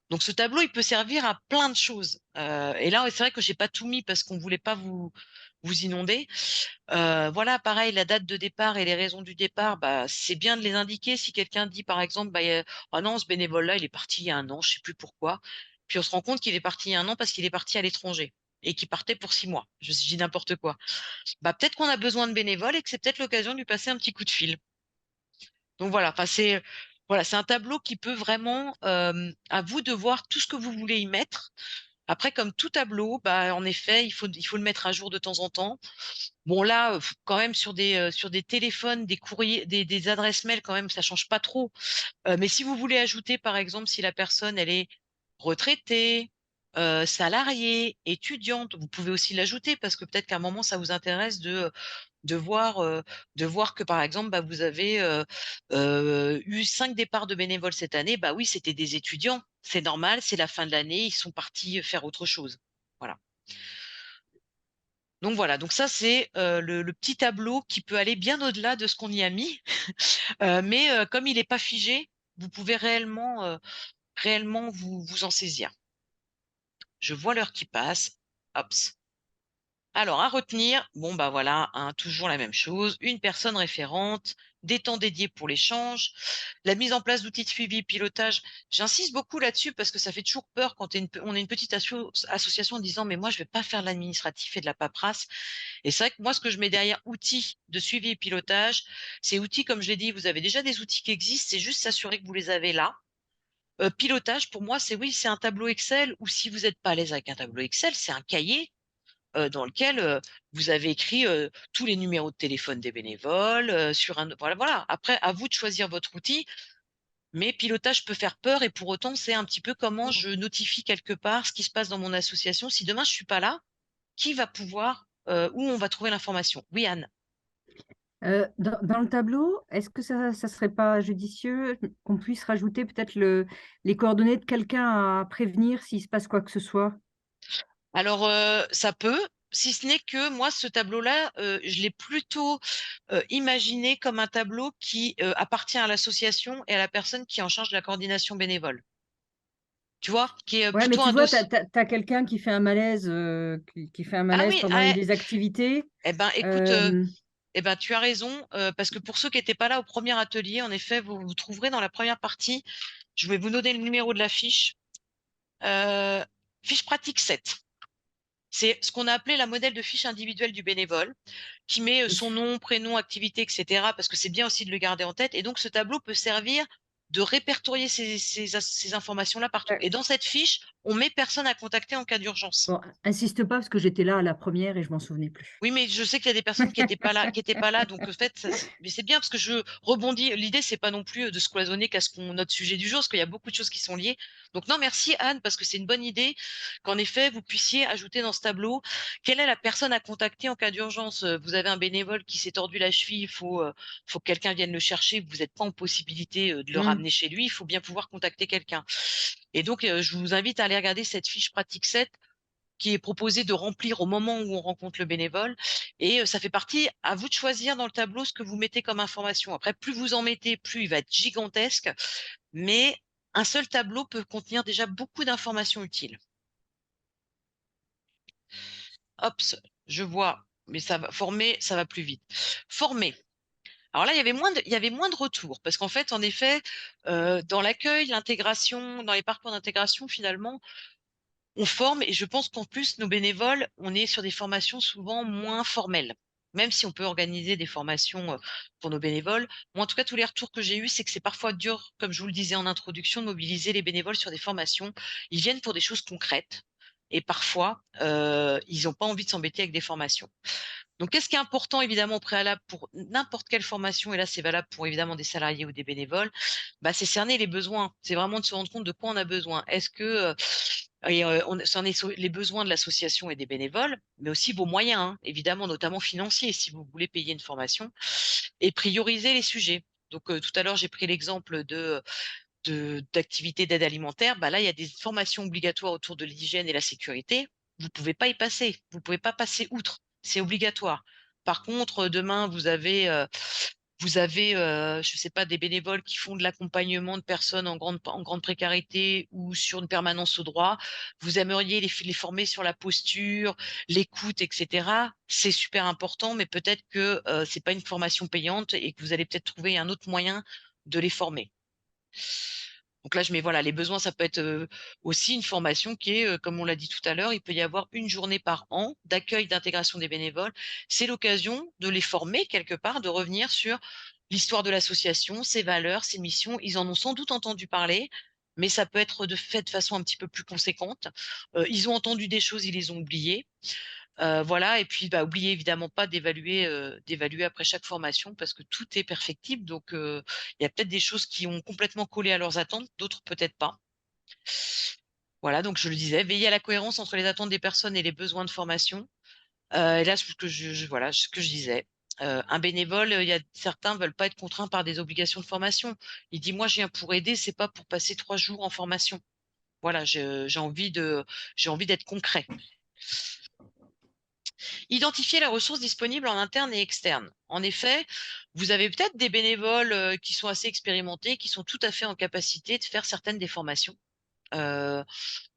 Donc ce tableau, il peut servir à plein de choses. Et là, c'est vrai que j'ai pas tout mis parce qu'on voulait pas vous inonder. Voilà, pareil, la date de départ et les raisons du départ, bah, c'est bien de les indiquer. Si quelqu'un dit, par exemple, bah, ah non, ce bénévole-là, il est parti il y a un an, je sais plus pourquoi. Puis on se rend compte qu'il est parti il y a un an parce qu'il est parti à l'étranger et qu'il partait pour 6 mois. Je dis n'importe quoi. Bah, peut-être qu'on a besoin de bénévoles et que c'est peut-être l'occasion de lui passer un petit coup de fil. Donc voilà, enfin c'est un tableau qui peut vraiment, à vous de voir tout ce que vous voulez y mettre. Après, comme tout tableau, bah, en effet, il faut le mettre à jour de temps en temps. Bon là, quand même sur des téléphones, des courriers, des adresses mail quand même, ça change pas trop. Mais si vous voulez ajouter, par exemple, si la personne elle est retraitée, salariée, étudiante, vous pouvez aussi l'ajouter parce que peut-être qu'à un moment ça vous intéresse de voir, de voir que par exemple, bah, vous avez, eu 5 départs de bénévoles cette année. Bah oui, c'était des étudiants. C'est normal, c'est la fin de l'année, ils sont partis, faire autre chose. Voilà. Donc voilà, donc ça c'est, le petit tableau qui peut aller bien au-delà de ce qu'on y a mis. Mais, comme il est pas figé, vous pouvez réellement vous en saisir. Je vois l'heure qui passe. Hop. Alors, à retenir, bon, bah voilà, hein, toujours la même chose, une personne référente, des temps dédiés pour l'échange, la mise en place d'outils de suivi et pilotage. J'insiste beaucoup là-dessus parce que ça fait toujours peur quand on est une petite association en disant, mais moi, je vais pas faire de l'administratif et de la paperasse. Et c'est vrai que moi, ce que je mets derrière outils de suivi et pilotage, ces outils, comme je l'ai dit, vous avez déjà des outils qui existent, c'est juste s'assurer que vous les avez là. Pilotage, pour moi, c'est un tableau Excel ou si vous n'êtes pas à l'aise avec un tableau Excel, c'est un cahier dans lequel vous avez écrit tous les numéros de téléphone des bénévoles sur un voilà, voilà. Après, à vous de choisir votre outil, mais pilotage peut faire peur et pour autant, c'est un petit peu comment je notifie quelque part ce qui se passe dans mon association. Si demain je suis pas là, qui va pouvoir où on va trouver l'information? Oui, Anne. Dans le tableau, est-ce que ça serait pas judicieux qu'on puisse rajouter peut-être les coordonnées de quelqu'un à prévenir s'il se passe quoi que ce soit? Alors ça peut, si ce n'est que moi, ce tableau-là, je l'ai plutôt imaginé comme un tableau qui appartient à l'association et à la personne qui est en charge de la coordination bénévole. Tu vois? Qui est Ouais, mais plutôt tu un vois, dossier. quelqu'un qui fait un malaise, qui fait un Ah malaise oui, pendant ah, une des activités. eh ben, écoute, Euh, eh ben, tu as raison, parce que pour ceux qui n'étaient pas là au premier atelier, en effet, vous trouverez dans la première partie, je vais vous donner le numéro de la fiche, euh, fiche pratique 7. C'est ce qu'on a appelé la modèle de fiche individuelle du bénévole, qui met son nom, prénom, activité, etc., parce que c'est bien aussi de le garder en tête. Et donc, ce tableau peut servir de répertorier ces informations-là partout. Et dans cette fiche, on met personne à contacter en cas d'urgence. bon, insiste pas parce que j'étais là à la première et je m'en souvenais plus. Oui, mais je sais qu'il y a des personnes qui étaient pas là, donc en fait, mais c'est bien parce que je rebondis. L'idée, c'est pas non plus de se cloisonner qu'à notre sujet du jour, parce qu'il y a beaucoup de choses qui sont liées. Donc non, merci Anne, parce que c'est une bonne idée qu'en effet, vous puissiez ajouter dans ce tableau quelle est la personne à contacter en cas d'urgence. Vous avez un bénévole qui s'est tordu la cheville, faut que quelqu'un vienne le chercher, vous n'êtes pas en possibilité de le Hmm. ramener chez lui, il faut bien pouvoir contacter quelqu'un. Et donc, je vous invite à aller regarder cette fiche pratique 7 qui est proposé de remplir au moment où on rencontre le bénévole. Et ça fait partie, à vous de choisir dans le tableau ce que vous mettez comme information. Après, plus vous en mettez, plus il va être gigantesque. Mais un seul tableau peut contenir déjà beaucoup d'informations utiles. Hop, je vois, mais ça va former, ça va plus vite. Former. Alors là, il y avait moins de retours parce qu'en fait, en effet, dans l'accueil, l'intégration, dans les parcours d'intégration, finalement, on forme et je pense qu'en plus, nos bénévoles, on est sur des formations souvent moins formelles. Même si on peut organiser des formations pour nos bénévoles. Moi, en tout cas, tous les retours que j'ai eus, c'est que c'est parfois dur, comme je vous le disais en introduction, de mobiliser les bénévoles sur des formations. Ils viennent pour des choses concrètes et parfois, ils n'ont pas envie de s'embêter avec des formations. Donc, qu'est-ce qui est important évidemment au préalable pour n'importe quelle formation, et là c'est valable pour évidemment des salariés ou des bénévoles, bah, c'est cerner les besoins. C'est vraiment de se rendre compte de quoi on a besoin. Est-ce que c'en est les besoins de l'association et des bénévoles, mais aussi vos moyens, hein, évidemment, notamment financiers, si vous voulez payer une formation, et prioriser les sujets. Donc, tout à l'heure, j'ai pris l'exemple d'activités d'aide alimentaire. Bah là, il y a des formations obligatoires autour de l'hygiène et la sécurité. Vous pouvez pas y passer. Vous pouvez pas passer outre. C'est obligatoire. Par contre, demain, je sais pas, des bénévoles qui font de l'accompagnement de personnes en grande précarité ou sur une permanence au droit. Vous aimeriez les former sur la posture, l'écoute, etc. C'est super important, mais peut-être que c'est pas une formation payante et que vous allez peut-être trouver un autre moyen de les former. Donc là, je mets voilà, les besoins, ça peut être aussi une formation qui est, comme on l'a dit tout à l'heure, il peut y avoir une journée par an d'accueil, d'intégration des bénévoles. C'est l'occasion de les former quelque part, de revenir sur l'histoire de l'association, ses valeurs, ses missions. Ils en ont sans doute entendu parler, mais ça peut être fait de façon un petit peu plus conséquente. Ils ont entendu des choses, ils les ont oubliées. Voilà et puis, bah, oubliez évidemment pas d'évaluer après chaque formation parce que tout est perfectible donc il y a peut-être des choses qui ont complètement collé à leurs attentes, d'autres peut-être pas. Voilà, donc je le disais, veiller à la cohérence entre les attentes des personnes et les besoins de formation. Et là, ce que voilà, ce que je disais. Un bénévole, il y a certains veulent pas être contraints par des obligations de formation. Il dit: «Moi, je viens pour aider, c'est pas pour passer 3 jours en formation». Voilà, j'ai envie d'être concret. Identifier la ressource disponible en interne et externe. En effet, vous avez peut-être des bénévoles qui sont assez expérimentés, qui sont tout à fait en capacité de faire certaines des formations. Euh,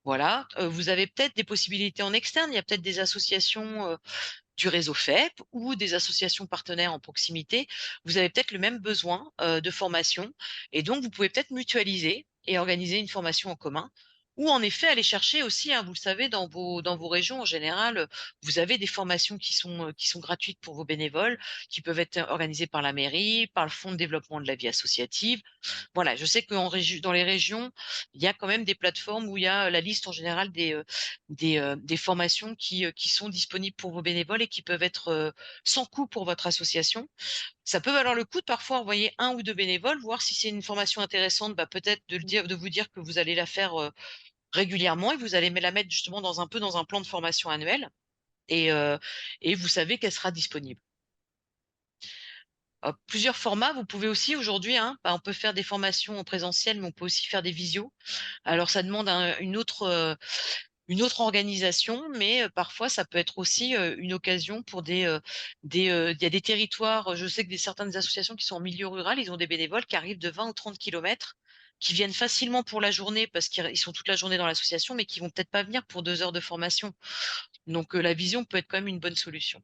voilà. Vous avez peut-être des possibilités en externe. Il y a peut-être des associations du réseau FEP ou des associations partenaires en proximité. Vous avez peut-être le même besoin de formation et donc vous pouvez peut-être mutualiser et organiser une formation en commun. Ou en effet, aller chercher aussi, hein, vous le savez, dans vos régions en général, vous avez des formations qui sont gratuites pour vos bénévoles, qui peuvent être organisées par la mairie, par le Fonds de développement de la vie associative. Voilà, je sais que dans les régions, il y a quand même des plateformes où il y a la liste en général des formations qui sont disponibles pour vos bénévoles et qui peuvent être sans coût pour votre association. Ça peut valoir le coup de parfois envoyer un ou deux bénévoles, voir si c'est une formation intéressante, bah, peut-être de vous dire que vous allez la faire régulièrement et vous allez la mettre justement dans un plan de formation annuel et, euh, et vous savez qu'elle sera disponible. Plusieurs formats, vous pouvez aussi aujourd'hui, hein, bah, on peut faire des formations en présentiel, mais on peut aussi faire des visios. Alors ça demande une autre organisation, mais parfois ça peut être aussi une occasion pour il y a des territoires, je sais que certaines associations qui sont en milieu rural, ils ont des bénévoles qui arrivent de 20 ou 30 kilomètres, qui viennent facilement pour la journée parce qu'ils sont toute la journée dans l'association, mais qui vont peut-être pas venir pour 2 heures de formation. Donc la vision peut être quand même une bonne solution.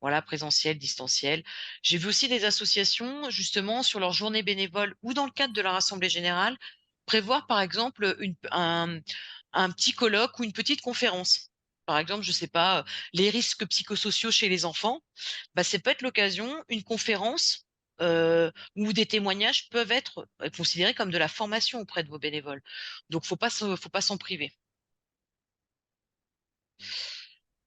Voilà, présentiel, distanciel. J'ai vu aussi des associations, justement, sur leur journée bénévole ou dans le cadre de leur assemblée générale, prévoir, par exemple, un petit colloque ou une petite conférence. Par exemple, je sais pas, les risques psychosociaux chez les enfants, bah, ça peut être l'occasion, une conférence où des témoignages peuvent être considérés comme de la formation auprès de vos bénévoles. Donc, faut pas s'en priver.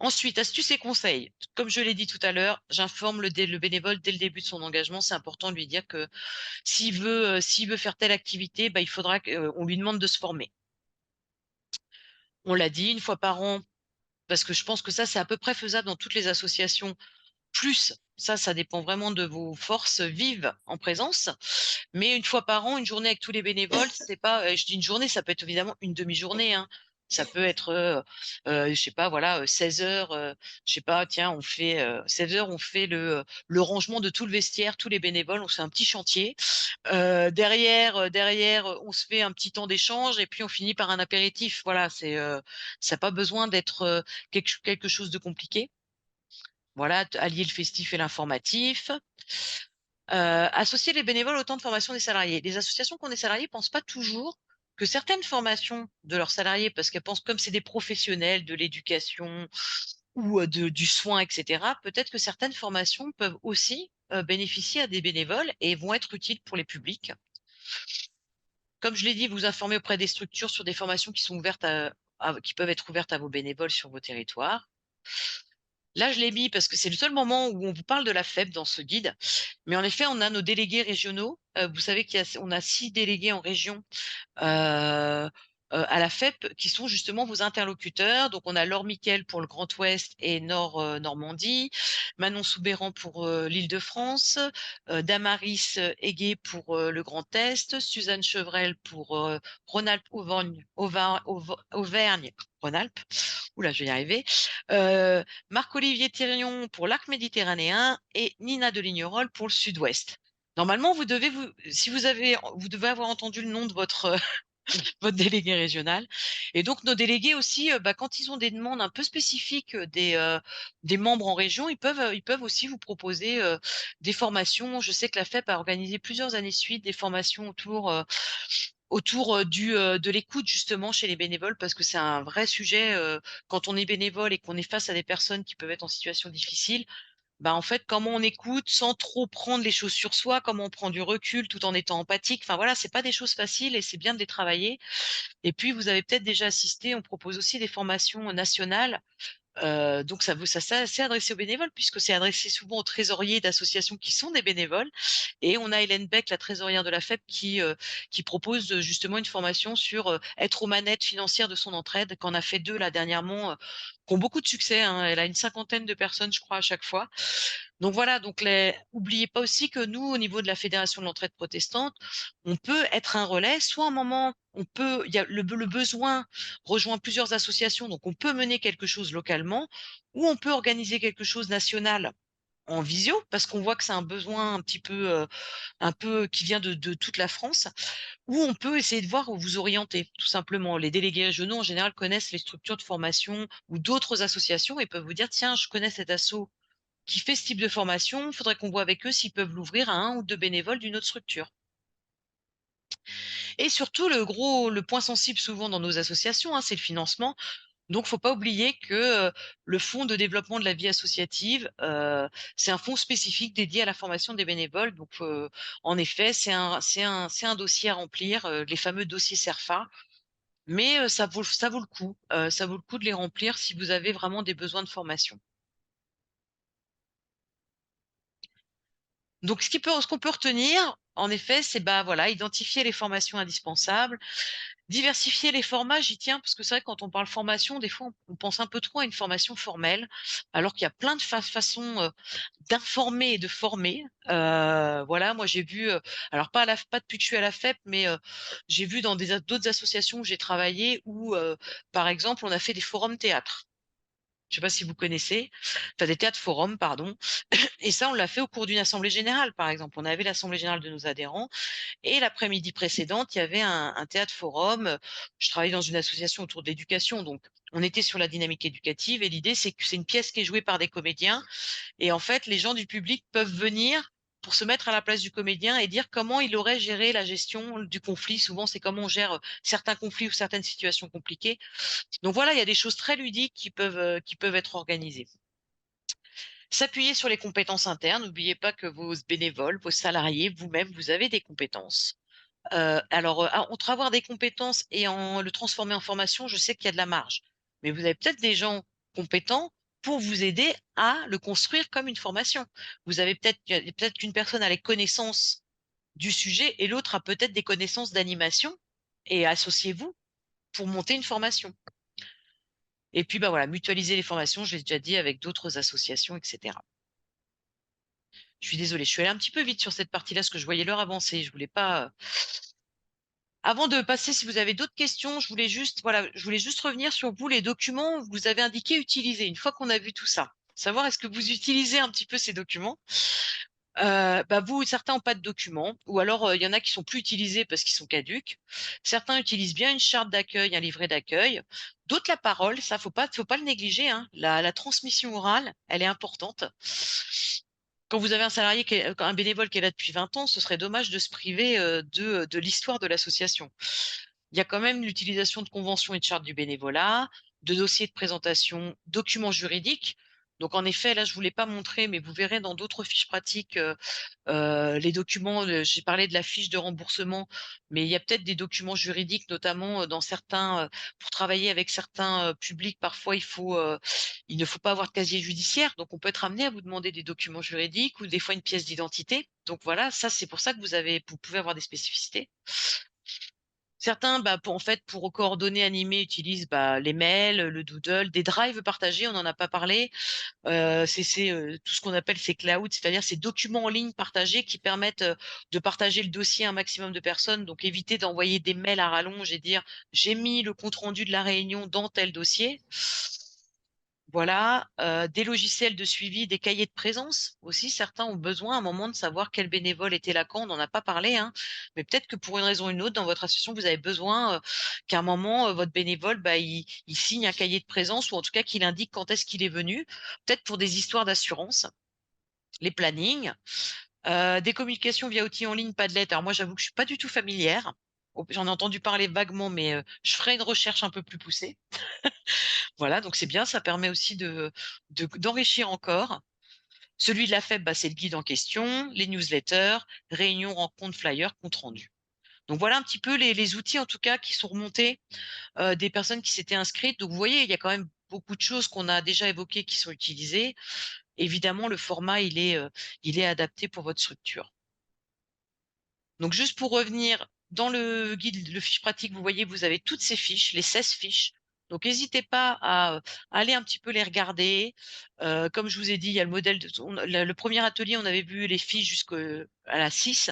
Ensuite, astuces et conseils. Comme je l'ai dit tout à l'heure, j'informe le bénévole dès le début de son engagement. C'est important de lui dire que s'il veut faire telle activité, bah, il faudra qu'on lui demande de se former. On l'a dit, une fois par an, parce que je pense que ça, c'est à peu près faisable dans toutes les associations. Plus, ça dépend vraiment de vos forces vives en présence. Mais une fois par an, une journée avec tous les bénévoles, c'est pas, je dis une journée, ça peut être évidemment une demi-journée, hein. Ça peut être, je sais pas, voilà, 16 heures, je sais pas, tiens, on fait 16 heures, on fait le rangement de tout le vestiaire, tous les bénévoles, on se fait un petit chantier. Derrière, on se fait un petit temps d'échange et puis on finit par un apéritif. Voilà, ça n'a pas besoin d'être quelque chose de compliqué. Voilà, allier le festif et l'informatif. Associer les bénévoles au temps de formation des salariés. Les associations qui ont des salariés pensent pas toujours que certaines formations de leurs salariés, parce qu'elles pensent comme c'est des professionnels de l'éducation ou du soin, etc., peut-être que certaines formations peuvent aussi bénéficier à des bénévoles et vont être utiles pour les publics. Comme je l'ai dit, vous informez auprès des structures sur des formations qui sont ouvertes qui peuvent être ouvertes à vos bénévoles sur vos territoires. Là, je l'ai mis parce que c'est le seul moment où on vous parle de la FEP dans ce guide. Mais en effet, on a nos délégués régionaux. Vous savez on a 6 délégués en région à la FEP qui sont justement vos interlocuteurs. Donc, on a Laure Miquel pour le Grand Ouest et Nord Normandie, Manon Soubéran pour l'Île-de-France, Damaris Hégué pour le Grand Est, Suzanne Chevrel pour Rhône-Alpes, Auvergne, Rhône-Alpes. Oula, je vais y arriver. Marc-Olivier Thirion pour l'arc méditerranéen et Nina Delignerolles pour le Sud-Ouest. Normalement, vous devez vous devez avoir entendu le nom de votre votre délégué régional. Et donc nos délégués aussi, quand ils ont des demandes un peu spécifiques des membres en région, ils peuvent aussi vous proposer des formations. Je sais que la FEP a organisé plusieurs années de suite des formations autour de l'écoute justement chez les bénévoles parce que c'est un vrai sujet quand on est bénévole et qu'on est face à des personnes qui peuvent être en situation difficile. Bah, en fait, comment on écoute sans trop prendre les choses sur soi, comment on prend du recul tout en étant empathique. Enfin voilà, c'est pas des choses faciles et c'est bien de les travailler. Et puis, vous avez peut-être déjà assisté, on propose aussi des formations nationales. Donc ça c'est adressé aux bénévoles puisque c'est adressé souvent aux trésoriers d'associations qui sont des bénévoles. Et on a Hélène Beck, la trésorière de la FEP, qui propose justement une formation sur être aux manettes financières de son entraide, qu'on a fait 2 là dernièrement, qui ont beaucoup de succès, hein. Elle a une cinquantaine de personnes, je crois, à chaque fois. Donc voilà, donc oubliez pas aussi que nous, au niveau de la Fédération de l'entraide protestante, on peut être un relais. Soit à un moment, il y a le besoin rejoint plusieurs associations, donc on peut mener quelque chose localement, ou on peut organiser quelque chose national en visio, parce qu'on voit que c'est un besoin un peu qui vient de toute la France, ou on peut essayer de voir où vous orienter, tout simplement. Les délégués régionaux, en général, connaissent les structures de formation ou d'autres associations et peuvent vous dire, tiens, je connais cet asso qui fait ce type de formation, il faudrait qu'on voit avec eux s'ils peuvent l'ouvrir à 1 ou 2 bénévoles d'une autre structure. Et surtout, le point sensible souvent dans nos associations, hein, c'est le financement. Donc, faut pas oublier que le fonds de développement de la vie associative, c'est un fonds spécifique dédié à la formation des bénévoles. Donc, en effet, c'est un dossier à remplir, les fameux dossiers CERFA. Mais ça vaut le coup. Ça vaut le coup de les remplir si vous avez vraiment des besoins de formation. Donc, ce qu'on peut retenir, en effet, c'est bah voilà, identifier les formations indispensables, diversifier les formats. J'y tiens parce que c'est vrai que quand on parle formation, des fois, on pense un peu trop à une formation formelle, alors qu'il y a plein de façons d'informer et de former. Voilà, moi j'ai vu, alors pas depuis que je suis à la FEP, mais j'ai vu dans d'autres associations où j'ai travaillé où, par exemple, on a fait des forums théâtre. Je sais pas si vous connaissez, enfin des théâtres forums, pardon. Et ça, on l'a fait au cours d'une assemblée générale, par exemple. On avait l'assemblée générale de nos adhérents et l'après-midi précédente, il y avait un théâtre forum. Je travaillais dans une association autour de l'éducation, donc on était sur la dynamique éducative et l'idée, c'est que c'est une pièce qui est jouée par des comédiens et en fait, les gens du public peuvent venir pour se mettre à la place du comédien et dire comment il aurait géré la gestion du conflit. Souvent, c'est comment on gère certains conflits ou certaines situations compliquées. Donc voilà, il y a des choses très ludiques qui peuvent être organisées. S'appuyer sur les compétences internes. N'oubliez pas que vos bénévoles, vos salariés, vous-même, vous avez des compétences. Entre avoir des compétences et le transformer en formation, je sais qu'il y a de la marge. Mais vous avez peut-être des gens compétents pour vous aider à le construire comme une formation. Vous avez peut-être qu'une personne a les connaissances du sujet et l'autre a peut-être des connaissances d'animation et associez-vous pour monter une formation. Et puis, bah voilà, mutualiser les formations, je l'ai déjà dit, avec d'autres associations, etc. Je suis désolée, je suis allée un petit peu vite sur cette partie-là, parce que je voyais l'heure avancer. Je voulais pas. Avant de passer, si vous avez d'autres questions, je voulais juste revenir sur vous, les documents. Vous avez indiqué utiliser. Une fois qu'on a vu tout ça, savoir est-ce que vous utilisez un petit peu ces documents. Vous, certains n'ont pas de documents, ou alors il y en a qui sont plus utilisés parce qu'ils sont caducs. Certains utilisent bien une charte d'accueil, un livret d'accueil. D'autres la parole, ça faut pas le négliger, hein. La transmission orale, elle est importante. Quand vous avez un salarié un bénévole qui est là depuis 20 ans, ce serait dommage de se priver de l'histoire de l'association. il y a quand même l'utilisation de conventions et de chartes du bénévolat, de dossiers de présentation, documents juridiques. Donc en effet, là, je vous l'ai pas montré, mais vous verrez dans d'autres fiches pratiques, les documents, j'ai parlé de la fiche de remboursement, mais il y a peut-être des documents juridiques, notamment, dans certains, pour travailler avec certains, publics, parfois il ne faut pas avoir de casier judiciaire, donc on peut être amené à vous demander des documents juridiques ou des fois une pièce d'identité. Donc voilà, ça, c'est pour ça que vous pouvez avoir des spécificités. Certains, bah, pour coordonner, animer, utilisent, bah, les mails, le Doodle, des drives partagés, on n'en a pas parlé. Tout ce qu'on appelle ces clouds, c'est-à-dire ces documents en ligne partagés qui permettent, de partager le dossier à un maximum de personnes. Donc éviter d'envoyer des mails à rallonge et dire: «J'ai mis le compte rendu de la réunion dans tel dossier». Voilà, des logiciels de suivi, des cahiers de présence aussi. Certains ont besoin à un moment de savoir quel bénévole était là quand. On n'en a pas parlé, hein, mais peut-être que pour une raison ou une autre, dans votre association, vous avez besoin, qu'à un moment, votre bénévole, bah, il signe un cahier de présence ou en tout cas qu'il indique quand est-ce qu'il est venu. Peut-être pour des histoires d'assurance, les plannings, des communications via outils en ligne, Padlet. Alors moi, j'avoue que je suis pas du tout familière. J'en ai entendu parler vaguement, mais je ferai une recherche un peu plus poussée. Voilà, donc c'est bien, ça permet aussi d'enrichir encore. Celui de la FEB, bah, c'est le guide en question, les newsletters, réunions, rencontres, flyers, compte rendu. Donc voilà un petit peu les outils en tout cas qui sont remontés, des personnes qui s'étaient inscrites. Donc vous voyez, il y a quand même beaucoup de choses qu'on a déjà évoquées qui sont utilisées. Évidemment, le format, il est adapté pour votre structure. Donc juste pour revenir dans le guide, le fiche pratique, vous voyez, vous avez toutes ces fiches, les 16 fiches. Donc n'hésitez pas à aller un petit peu les regarder. Comme je vous ai dit, il y a le modèle le premier atelier, on avait vu les fiches jusqu'à la 6.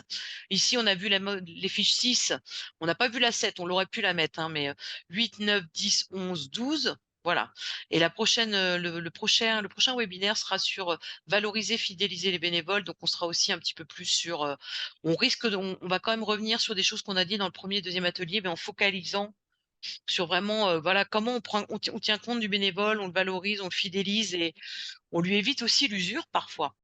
Ici, on a vu les fiches 6. On n'a pas vu la 7, on l'aurait pu la mettre, hein, mais 8, 9, 10, 11, 12. Voilà. Et la prochaine, le prochain webinaire sera sur valoriser, fidéliser les bénévoles. Donc, on sera aussi un petit peu plus sur on va quand même revenir sur des choses qu'on a dit dans le premier et deuxième atelier, mais en focalisant sur vraiment, voilà, comment on tient compte du bénévole, on le valorise, on le fidélise et on lui évite aussi l'usure parfois.